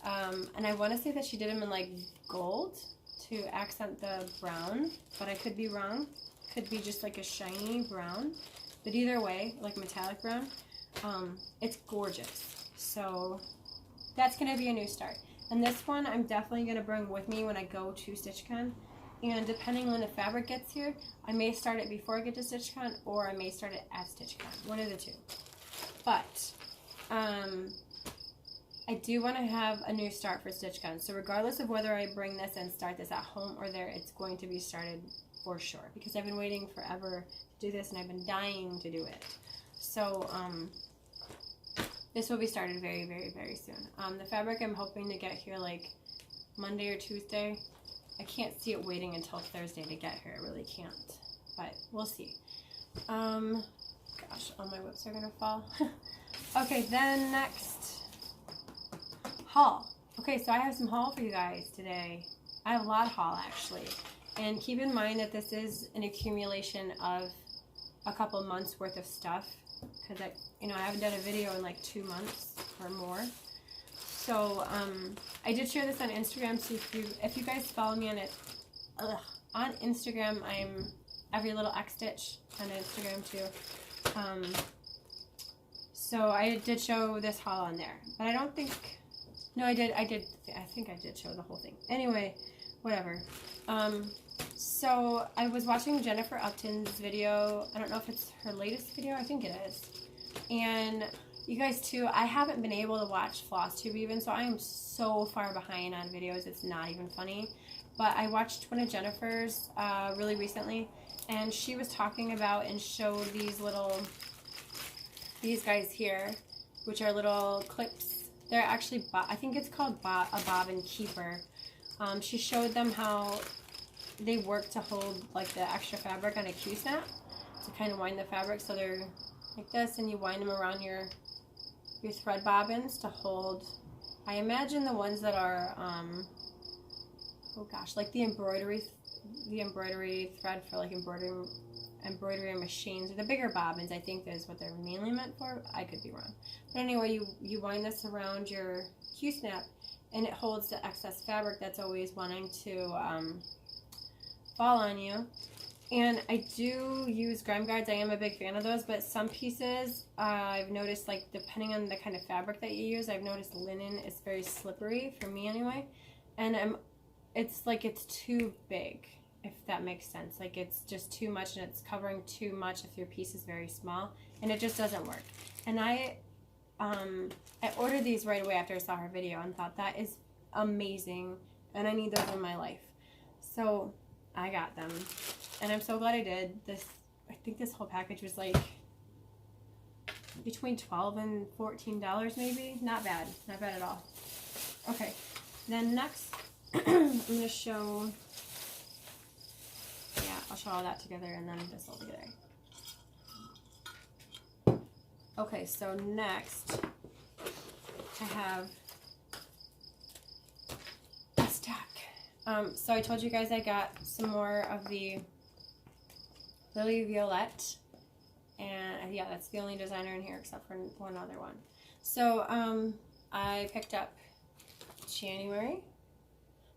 And I want to say that she did them in like gold to accent the brown, but I could be wrong. Could be just like a shiny brown, but either way, like metallic brown. It's gorgeous. So that's going to be a new start. And this one I'm definitely going to bring with me when I go to StitchCon. And depending on when the fabric gets here, I may start it before I get to StitchCon, or I may start it at StitchCon. One of the two. But I do want to have a new start for StitchCon. So regardless of whether I bring this and start this at home or there, it's going to be started for sure. Because I've been waiting forever to do this, and I've been dying to do it. So this will be started very, very, very soon. The fabric I'm hoping to get here like Monday or Tuesday. I can't see it waiting until Thursday to get here. I really can't. But we'll see. Gosh, all my whips are going to fall. Okay, then next. Haul. Okay, so I have some haul for you guys today. I have a lot of haul actually. And keep in mind that this is an accumulation of a couple months worth of stuff. Because I haven't done a video in like 2 months or more. So I did share this on Instagram. So if you guys follow me on it, on Instagram, I'm every little X stitch on Instagram too. So I did show this haul on there, but I don't think. No, I think I did show the whole thing. Anyway, whatever. So I was watching Jennifer Upton's video. I don't know if it's her latest video. I think it is. And you guys too, I haven't been able to watch Flosstube even, so I am so far behind on videos. It's not even funny. But I watched one of Jennifer's really recently, and she was talking about and showed these guys here, which are little clips. They're actually, I think it's called a bobbin keeper. She showed them how they work to hold like the extra fabric on a Q-snap to kind of wind the fabric. So they're like this, and you wind them around your thread bobbins to hold. I imagine the ones that are, oh gosh, like the embroidery thread for like embroidering embroidery machines, or the bigger bobbins, I think is what they're mainly meant for. I could be wrong. But anyway, you wind this around your Q-snap, and it holds the excess fabric that's always wanting to fall on you. And I do use grime guards. I am a big fan of those, but some pieces I've noticed, like depending on the kind of fabric that you use, I've noticed linen is very slippery for me anyway, and it's like it's too big, if that makes sense. Like it's just too much, and it's covering too much if your piece is very small, and it just doesn't work. And I ordered these right away after I saw her video and thought that is amazing, and I need those in my life. So I got them, and I'm so glad I did. I think this whole package was like between $12 and $14 maybe. Not bad at all. Okay, then next I'm gonna show, yeah, I'll show all that together and then this all together. Okay, so next I have a stack. So I told you guys I got some more of the Lily Violette, and yeah, that's the only designer in here except for one other one. So I picked up January.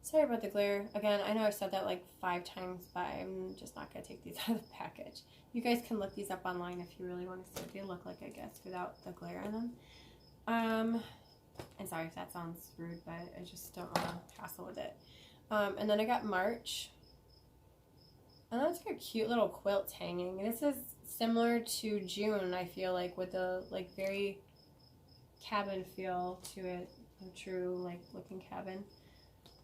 Sorry about the glare. Again, I know I've said that like 5 times, but I'm just not going to take these out of the package. You guys can look these up online if you really want to see what they look like, I guess, without the glare on them. And sorry if that sounds rude, but I just don't want to hassle with it. And then I got March. And that's got cute little quilts hanging. This is similar to June, I feel like, with the like very cabin feel to it. A true like looking cabin.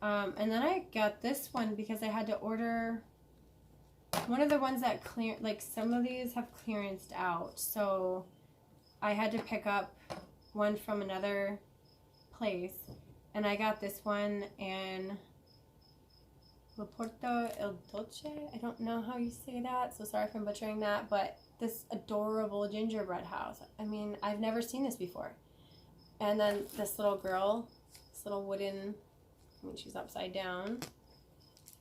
And then I got this one because I had to order one of the ones that like some of these have clearanced out. So I had to pick up one from another place. And I got this one in La Porta El Dolce. I don't know how you say that, so sorry if I'm butchering that, but this adorable gingerbread house. I mean, I've never seen this before. And then this little girl, this little wooden, I mean, she's upside down.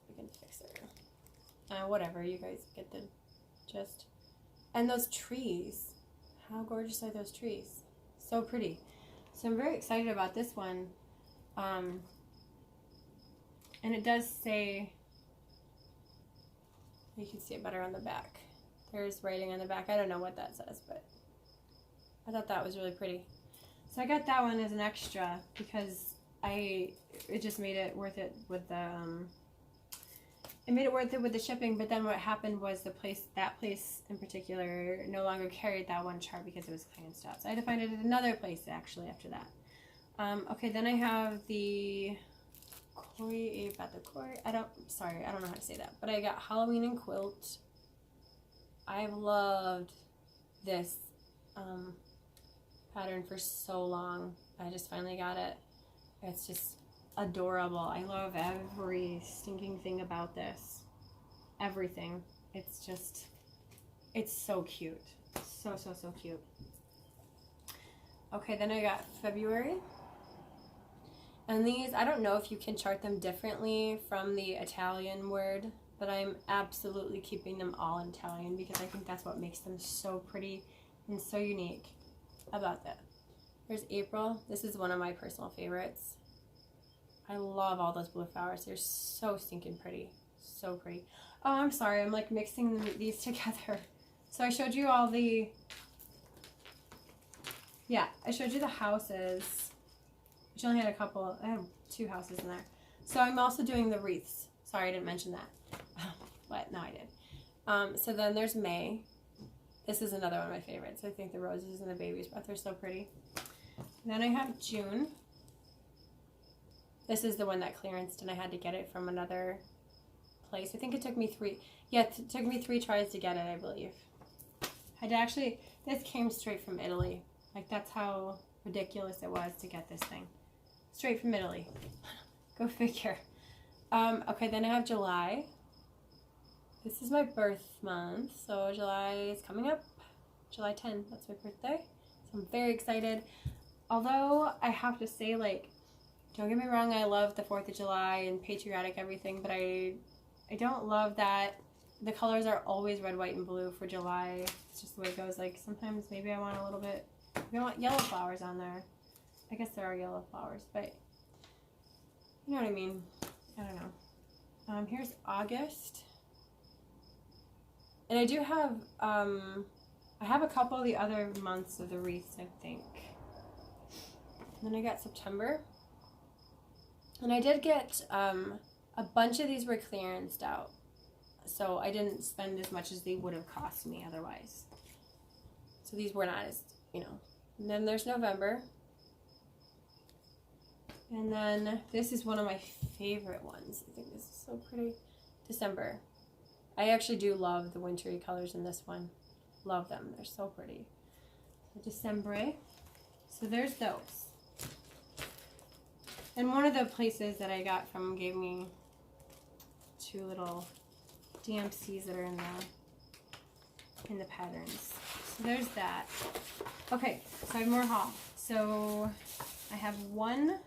We can fix her. Whatever, you guys get the gist. And those trees. How gorgeous are those trees? So pretty. So I'm very excited about this one. And it does say, you can see it better on the back. There's writing on the back. I don't know what that says, but I thought that was really pretty. So I got that one as an extra because it just made it worth it with the, it made it worth it with the shipping. But then what happened was that place in particular no longer carried that one chart because it was clearanced out. So I had to find it at another place actually after that. Okay, then I have the Corey, I don't know how to say that, but I got Halloween and Quilt. I've loved this pattern for so long. I just finally got it. It's just adorable. I love every stinking thing about this. Everything. It's just, it's so cute. So cute. Okay, then I got February. And these, I don't know if you can chart them differently from the Italian word, but I'm absolutely keeping them all in Italian because I think that's what makes them so pretty and so unique about that. There's April. This is one of my personal favorites. I love all those blue flowers. They're so stinking pretty. So pretty. Oh, I'm sorry. I'm like mixing these together. So I showed you all the, yeah, I showed you the houses. Which only had a couple. I have 2 houses in there. So I'm also doing the wreaths. Sorry, I didn't mention that. But no, I did. So then there's May. This is another one of my favorites. I think the roses and the baby's breath are so pretty. Then I have June. This is the one that clearanced, and I had to get it from another place. I think it took me 3. Yeah, it took me 3 tries to get it, I believe. This came straight from Italy. Like, that's how ridiculous it was to get this thing. Straight from Italy. Go figure. Okay, then I have July. This is my birth month, so July is coming up. July 10th, that's my birthday. So I'm very excited. Although I have to say, like, don't get me wrong, I love the 4th of July and patriotic everything, but I don't love that the colors are always red, white, and blue for July. It's just the way it goes. Like sometimes maybe I want a little bit, maybe I want yellow flowers on there. I guess there are yellow flowers, but you know what I mean. I don't know. Here's August. And I do have, I have a couple of the other months of the wreaths, I think. And then I got September. And I did get, a bunch of these were clearanced out. So I didn't spend as much as they would have cost me otherwise. So these were not as, you know. And then there's November. And then this is one of my favorite ones. I think this is so pretty. December. I actually do love the wintry colors in this one. Love them. They're so pretty. So December. So there's those. And one of the places that I got from gave me 2 little DMCs that are in the patterns. So there's that. Okay, so I have more haul. So I have one.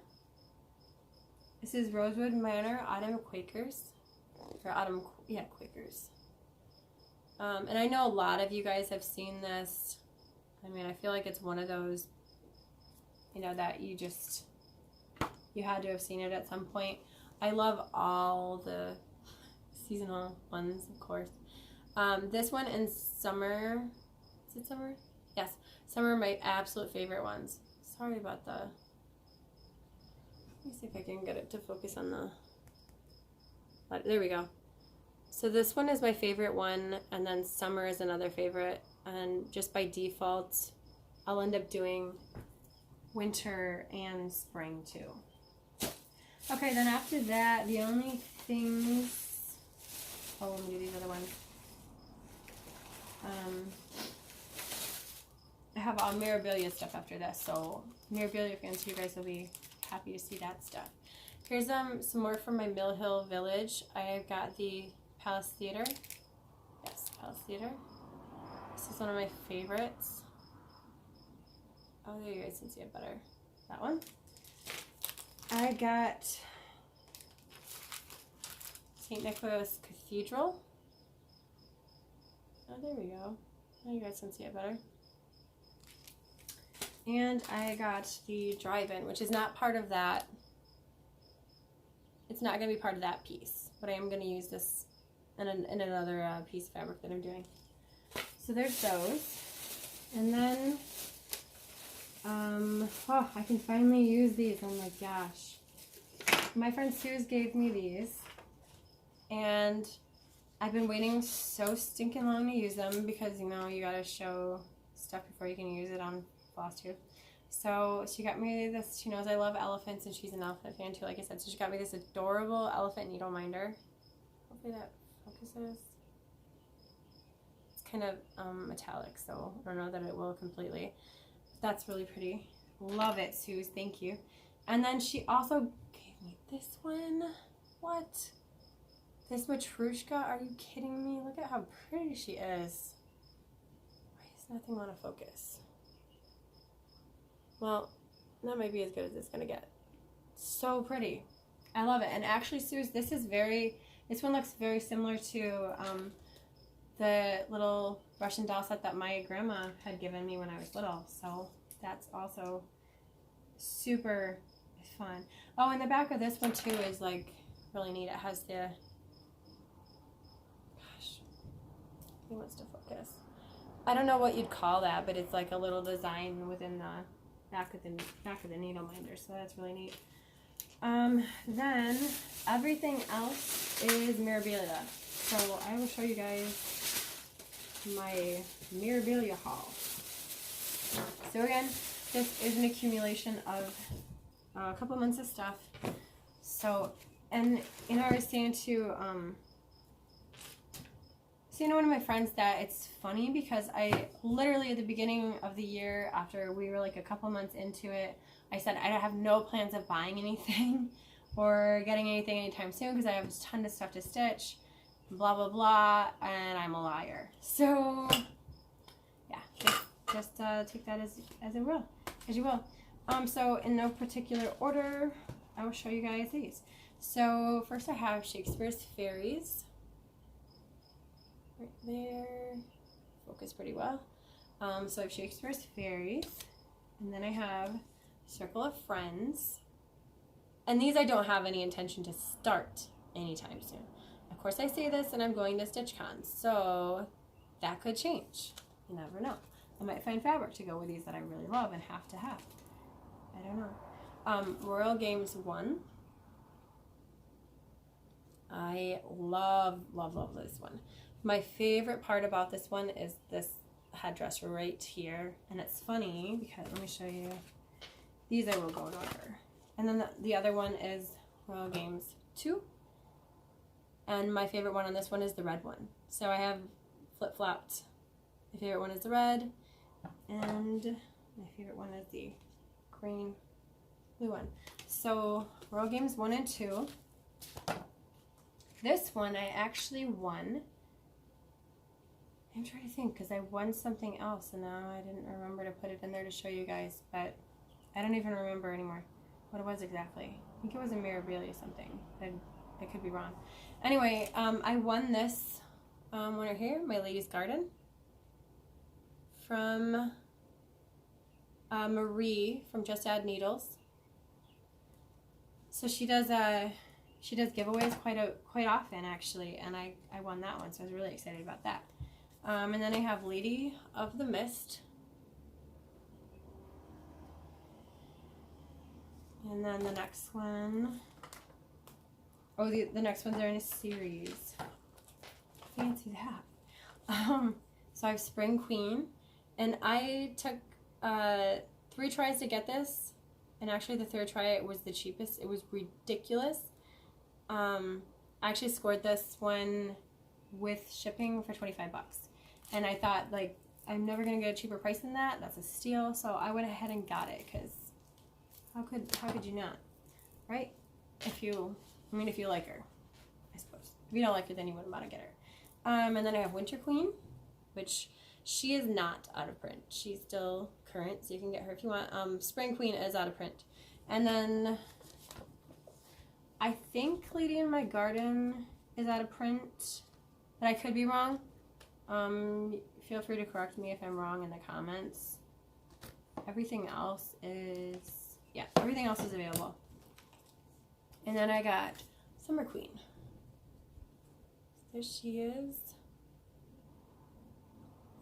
This is Rosewood Manor Autumn Quakers. Or Autumn, yeah, Quakers. And I know a lot of you guys have seen this. I mean, I feel like it's one of those, you know, that you had to have seen it at some point. I love all the seasonal ones, of course. This one in summer, is it summer? Yes, summer are my absolute favorite ones. Sorry about the, let me see if I can get it to focus on the, there we go. So this one is my favorite one, and then summer is another favorite, and just by default, I'll end up doing winter and spring too. Okay, then after that, the only things, oh, let me do these other ones. I have all Mirabilia stuff after this, so Mirabilia fans, you guys will be happy to see that stuff. Here's some more from my Mill Hill Village. I've got the Palace Theater. Yes, Palace Theater. This is one of my favorites. Oh, there you guys can see it better. That one. I got St. Nicholas Cathedral. Oh, there we go. Now you guys can see it better. And I got the drive-in, which is not part of that. It's not going to be part of that piece, but I am going to use this in another piece of fabric that I'm doing. So there's those. And then, oh, I can finally use these. Oh my gosh. My friend Suze gave me these, and I've been waiting so stinking long to use them because, you know, you got to show stuff before you can use it on Flosstube. So she got me this. She knows I love elephants, and she's an elephant fan too, like I said. So she got me this adorable elephant needle minder. Hopefully that focuses. It's kind of metallic, so I don't know that it will completely. But that's really pretty. Love it, Suze. Thank you. And then she also gave me this one. What? This Matryoshka? Are you kidding me? Look at how pretty she is. Why does nothing want to focus? Well, that might be as good as it's going to get. So pretty. I love it. And actually, Suze, this one looks very similar to the little Russian doll set that my grandma had given me when I was little. So that's also super fun. Oh, and the back of this one too is like really neat. It has the, gosh, he wants to focus. I don't know what you'd call that, but it's like a little design within the back of the needle minder, so that's really neat. Then everything else is Mirabilia. So I will show you guys my Mirabilia haul. So again, this is an accumulation of a couple months of stuff. So, and you know, I was saying to one of my friends that it's funny because I literally at the beginning of the year, after we were like a couple months into it, I said I have no plans of buying anything or getting anything anytime soon because I have a ton of stuff to stitch, blah blah blah, and I'm a liar. So yeah, just take that as you will. So in no particular order, I will show you guys these. So first I have Shakespeare's Fairies. right there. Focus pretty well. So I have Shakespeare's Fairies, and then I have Circle of Friends. And these I don't have any intention to start anytime soon. Of course I say this and I'm going to StitchCon, so that could change. You never know. I might find fabric to go with these that I really love and have to have. I don't know. Royal Games 1. I love, love, love this one. My favorite part about this one is this headdress right here. And it's funny because, let me show you. These I will go in order. And then the other one is Royal Games 2. And my favorite one on this one is the red one. So I have flip-flopped. My favorite one is the red. And my favorite one is the green blue one. So Royal Games 1 and 2. This one I actually won. I'm trying to think because I won something else and now I didn't remember to put it in there to show you guys, but I don't even remember anymore what it was exactly. I think it was a Mirabilia something. I could be wrong. Anyway, I won this one right here, My Lady's Garden, from Marie from Just Add Needles. So she does giveaways quite often actually, and I won that one, so I was really excited about that. And then I have Lady of the Mist. And then the next one, oh, the next ones are in a series. Fancy that. So I have Spring Queen, and I took 3 tries to get this, and actually the third try it was the cheapest. It was ridiculous. I actually scored this one with shipping for 25 bucks. And I thought, like, I'm never going to get a cheaper price than that. That's a steal. So I went ahead and got it because how could you not, right? If you like her, I suppose. If you don't like her, then you wouldn't want to get her. And then I have Winter Queen, which she is not out of print. She's still current, so you can get her if you want. Spring Queen is out of print. And then I think Lady in My Garden is out of print, but I could be wrong. Feel free to correct me if I'm wrong in the comments. Everything else is available. And then I got Summer Queen. There she is.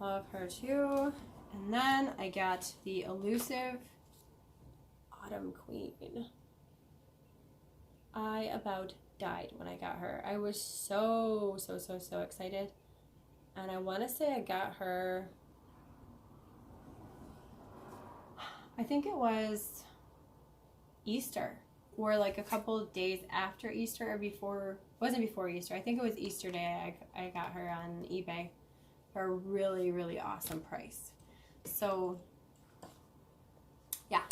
Love her too. And then I got the elusive Autumn Queen. I about died when I got her. I was so excited. And I want to say I got her, I think it was Easter, or like a couple of days after Easter, or before, it wasn't before Easter. I think it was Easter day I got her on eBay for a really, really awesome price. So, yeah,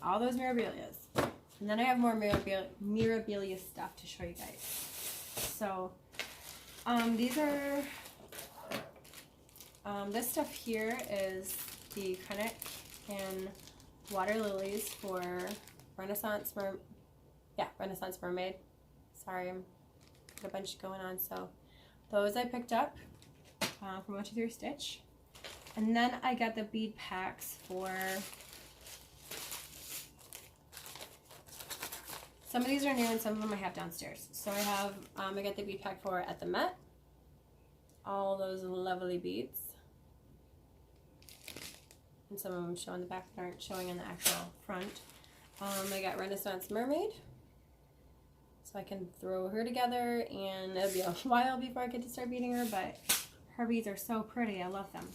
all those Mirabilias. And then I have more Mirabilia stuff to show you guys. So, these are... this stuff here is the Krennic and Water Lilies for Renaissance Mermaid. Sorry, I'm got a bunch going on. So those I picked up from 123 Stitch. And then I got the bead packs for... Some of these are new and some of them I have downstairs. So I have, I got the bead pack for At the Met. All those lovely beads. And some of them show on the back that aren't showing on the actual front. I got Renaissance Mermaid. So I can throw her together, and it'll be a while before I get to start beading her, but her beads are so pretty. I love them.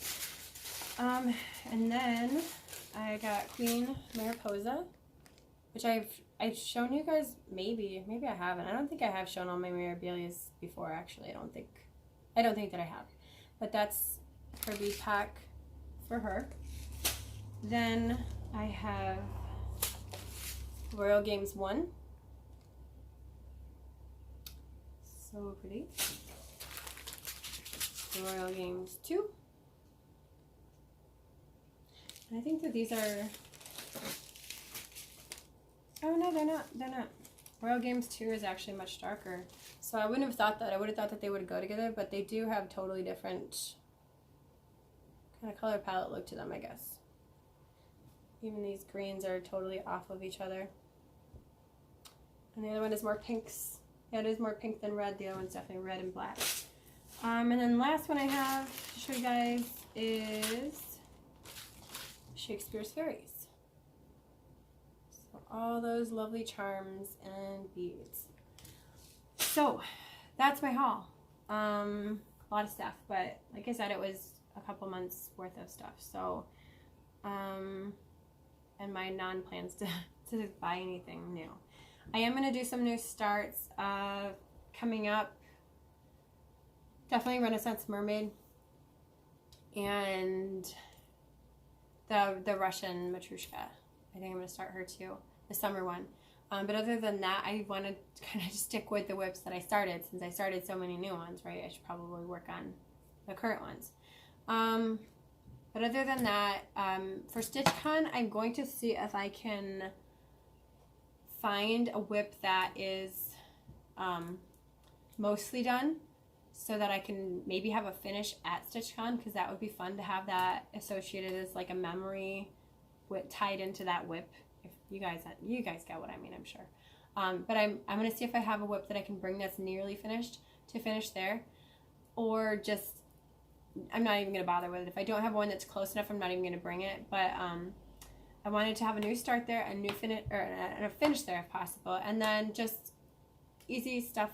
And then I got Queen Mariposa, which I've shown you guys, maybe I haven't. I don't think I have shown all my Mirabilias before, actually. I don't think that I have. But that's her bead pack for her. Then I have Royal Games 1. So pretty. Royal Games 2. And I think that these are... Oh no, they're not. Royal Games 2 is actually much darker. So I wouldn't have thought that. I would have thought that they would go together, but they do have totally different kind of color palette look to them, I guess. Even these greens are totally off of each other. And the other one is more pinks. Yeah, it is more pink than red. The other one's definitely red and black. And then last one I have to show you guys is Shakespeare's Fairies. So all those lovely charms and beads. So that's my haul. A lot of stuff, but like I said, it was a couple months worth of stuff. So, and my non-plans to buy anything new. I am going to do some new starts coming up. Definitely Renaissance Mermaid and the Russian Matryoshka. I think I'm going to start her too, the summer one. But other than that, I want to kind of stick with the whips that I started. Since I started so many new ones, right? I should probably work on the current ones. But other than that, for StitchCon, I'm going to see if I can find a whip that is mostly done, so that I can maybe have a finish at StitchCon, because that would be fun to have that associated as like a memory tied into that whip. If you guys get what I mean, I'm sure. But I'm gonna see if I have a whip that I can bring that's nearly finished to finish there, or just I'm not even gonna bother with it. If I don't have one that's close enough, I'm not even gonna bring it. But I wanted to have a new start there, a new finish, and a finish there if possible, and then just easy stuff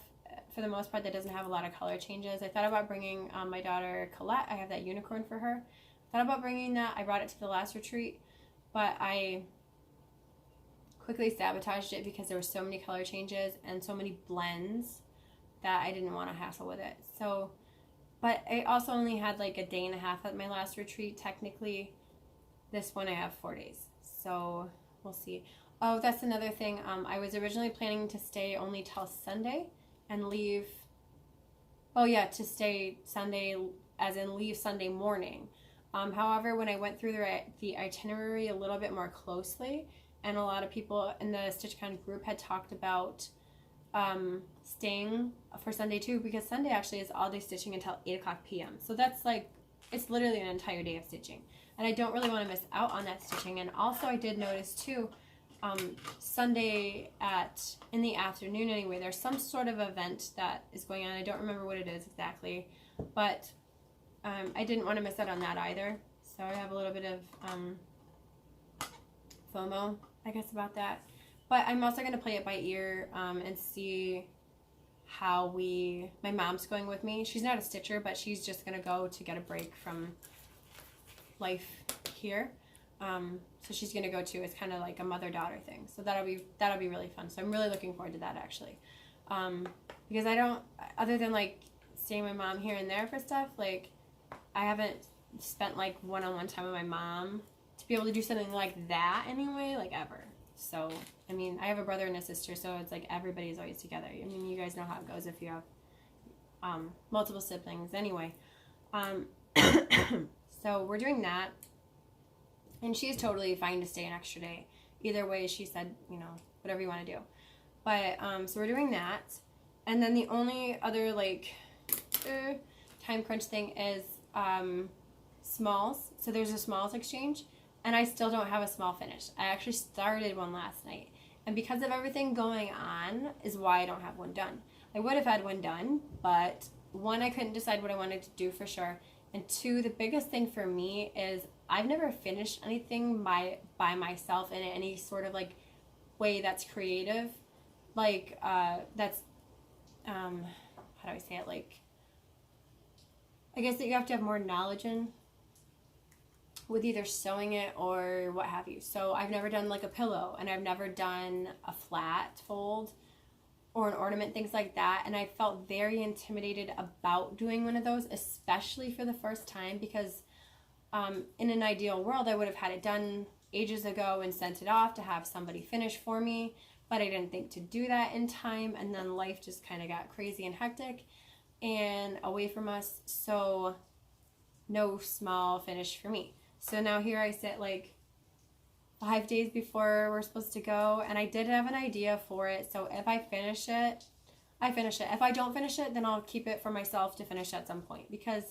for the most part that doesn't have a lot of color changes. I thought about bringing my daughter Colette. I have that unicorn for her. Thought about bringing that. I brought it to the last retreat, but I quickly sabotaged it because there were so many color changes and so many blends that I didn't want to hassle with it. So, but I also only had like a day and a half at my last retreat. Technically, this one I have 4 days. So we'll see. Oh, that's another thing. I was originally planning to stay only till Sunday and leave. Oh yeah, to stay Sunday, as in leave Sunday morning. However, when I went through the itinerary a little bit more closely, and a lot of people in the StitchCon group had talked about staying for Sunday too, because Sunday actually is all day stitching until 8 o'clock p.m. So that's like, it's literally an entire day of stitching. And I don't really want to miss out on that stitching. And also I did notice too, Sunday in the afternoon anyway, there's some sort of event that is going on. I don't remember what it is exactly, but I didn't want to miss out on that either. So I have a little bit of FOMO, I guess, about that. But I'm also going to play it by ear and see how my mom's going with me. She's not a stitcher, but she's just going to go to get a break from life here. So she's going to go too. It's kind of like a mother-daughter thing. So that'll be really fun. So I'm really looking forward to that, actually. Because I don't, other than like seeing my mom here and there for stuff, like I haven't spent like one-on-one time with my mom to be able to do something like that anyway, like ever. So, I mean, I have a brother and a sister, so it's like everybody's always together. I mean, you guys know how it goes if you have multiple siblings anyway. So we're doing that. And she's totally fine to stay an extra day. Either way, she said, you know, whatever you want to do. But, so we're doing that. And then the only other, like, time crunch thing is smalls. So there's a smalls exchange. And I still don't have a small finished. I actually started one last night. And because of everything going on is why I don't have one done. I would have had one done, but one, I couldn't decide what I wanted to do for sure. And two, the biggest thing for me is I've never finished anything by myself in any sort of like way that's creative. Like, that's, how do I say it? Like, I guess that you have to have more knowledge in with either sewing it or what have you. So I've never done like a pillow, and I've never done a flat fold or an ornament, things like that. And I felt very intimidated about doing one of those, especially for the first time, because in an ideal world, I would have had it done ages ago and sent it off to have somebody finish for me, but I didn't think to do that in time. And then life just kind of got crazy and hectic and away from us. So no small finish for me. So now here I sit like 5 days before we're supposed to go, and I did have an idea for it. So if I finish it, I finish it. If I don't finish it, then I'll keep it for myself to finish at some point, because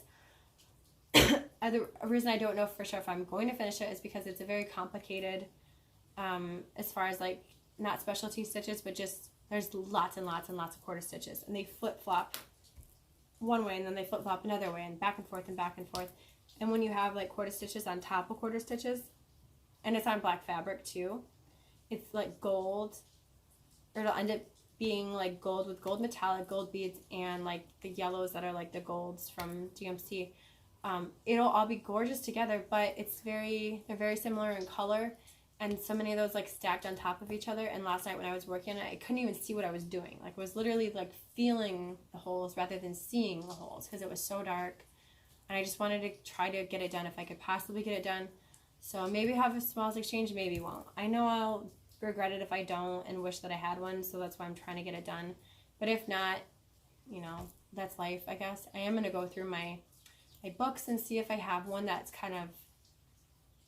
the reason I don't know for sure if I'm going to finish it is because it's a very complicated, as far as like not specialty stitches, but just there's lots and lots and lots of quarter stitches, and they flip-flop one way and then they flip-flop another way, and back and forth and back and forth. And when you have like quarter stitches on top of quarter stitches, and it's on black fabric too, it's like gold, or it'll end up being like gold with gold metallic, gold beads, and like the yellows that are like the golds from GMC. It'll all be gorgeous together, but they're very similar in color, and so many of those like stacked on top of each other. And last night when I was working on it, I couldn't even see what I was doing. Like, I was literally like feeling the holes rather than seeing the holes, because it was so dark, and I just wanted to try to get it done if I could possibly get it done. So maybe have a smalls exchange, maybe won't. I know I'll regret it if I don't and wish that I had one, so that's why I'm trying to get it done. But if not, you know, that's life, I guess. I am going to go through my books and see if I have one that's kind of,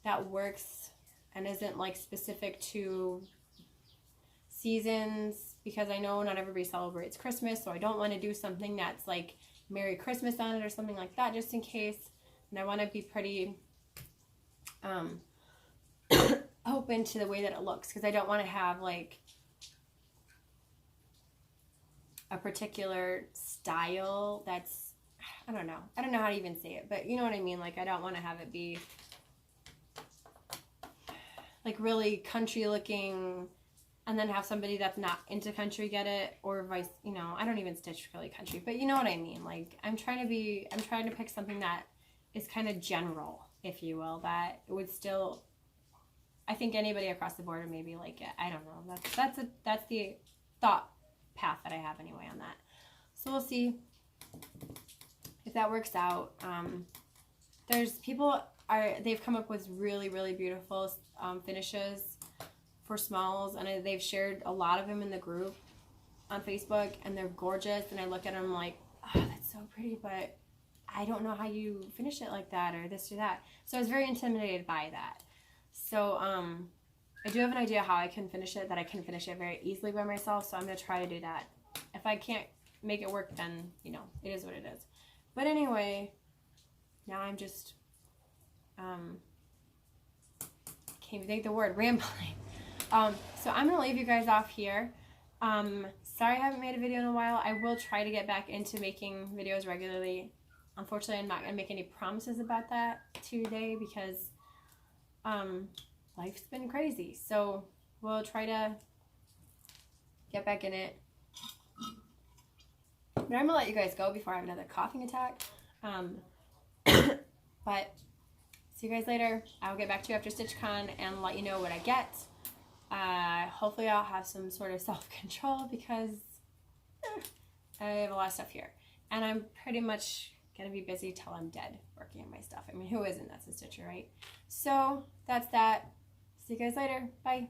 that works and isn't like specific to seasons, because I know not everybody celebrates Christmas, so I don't want to do something that's like Merry Christmas on it or something like that, just in case. And I want to be pretty open to the way that it looks, because I don't want to have like a particular style that's, I don't know how to even say it, but you know what I mean. Like, I don't want to have it be like really country looking and then have somebody that's not into country get it, or vice, you know. I don't even stitch really country, but you know what I mean. Like, I'm trying to pick something that is kind of general, if you will, that it would still, I think anybody across the board would maybe like it. I don't know. That's the thought path that I have anyway on that. So we'll see if that works out. They've come up with really, really beautiful finishes for smalls, and they've shared a lot of them in the group on Facebook, and they're gorgeous. And I look at them like, oh, that's so pretty, but I don't know how you finish it like that, or this or that. So I was very intimidated by that. So I do have an idea how I can finish it, that I can finish it very easily by myself. So I'm going to try to do that. If I can't make it work, then, you know, it is what it is. But anyway, now I'm just, can't even think the word, rambling. So I'm going to leave you guys off here. Sorry I haven't made a video in a while. I will try to get back into making videos regularly. Unfortunately, I'm not going to make any promises about that today, because life's been crazy. So we'll try to get back in it. But I'm going to let you guys go before I have another coughing attack. But see you guys later. I'll get back to you after StitchCon and let you know what I get. Hopefully I'll have some sort of self-control, because I have a lot of stuff here. And I'm pretty much going to be busy till I'm dead working on my stuff. I mean, who isn't? That's a stitcher, right? So that's that. See you guys later. Bye.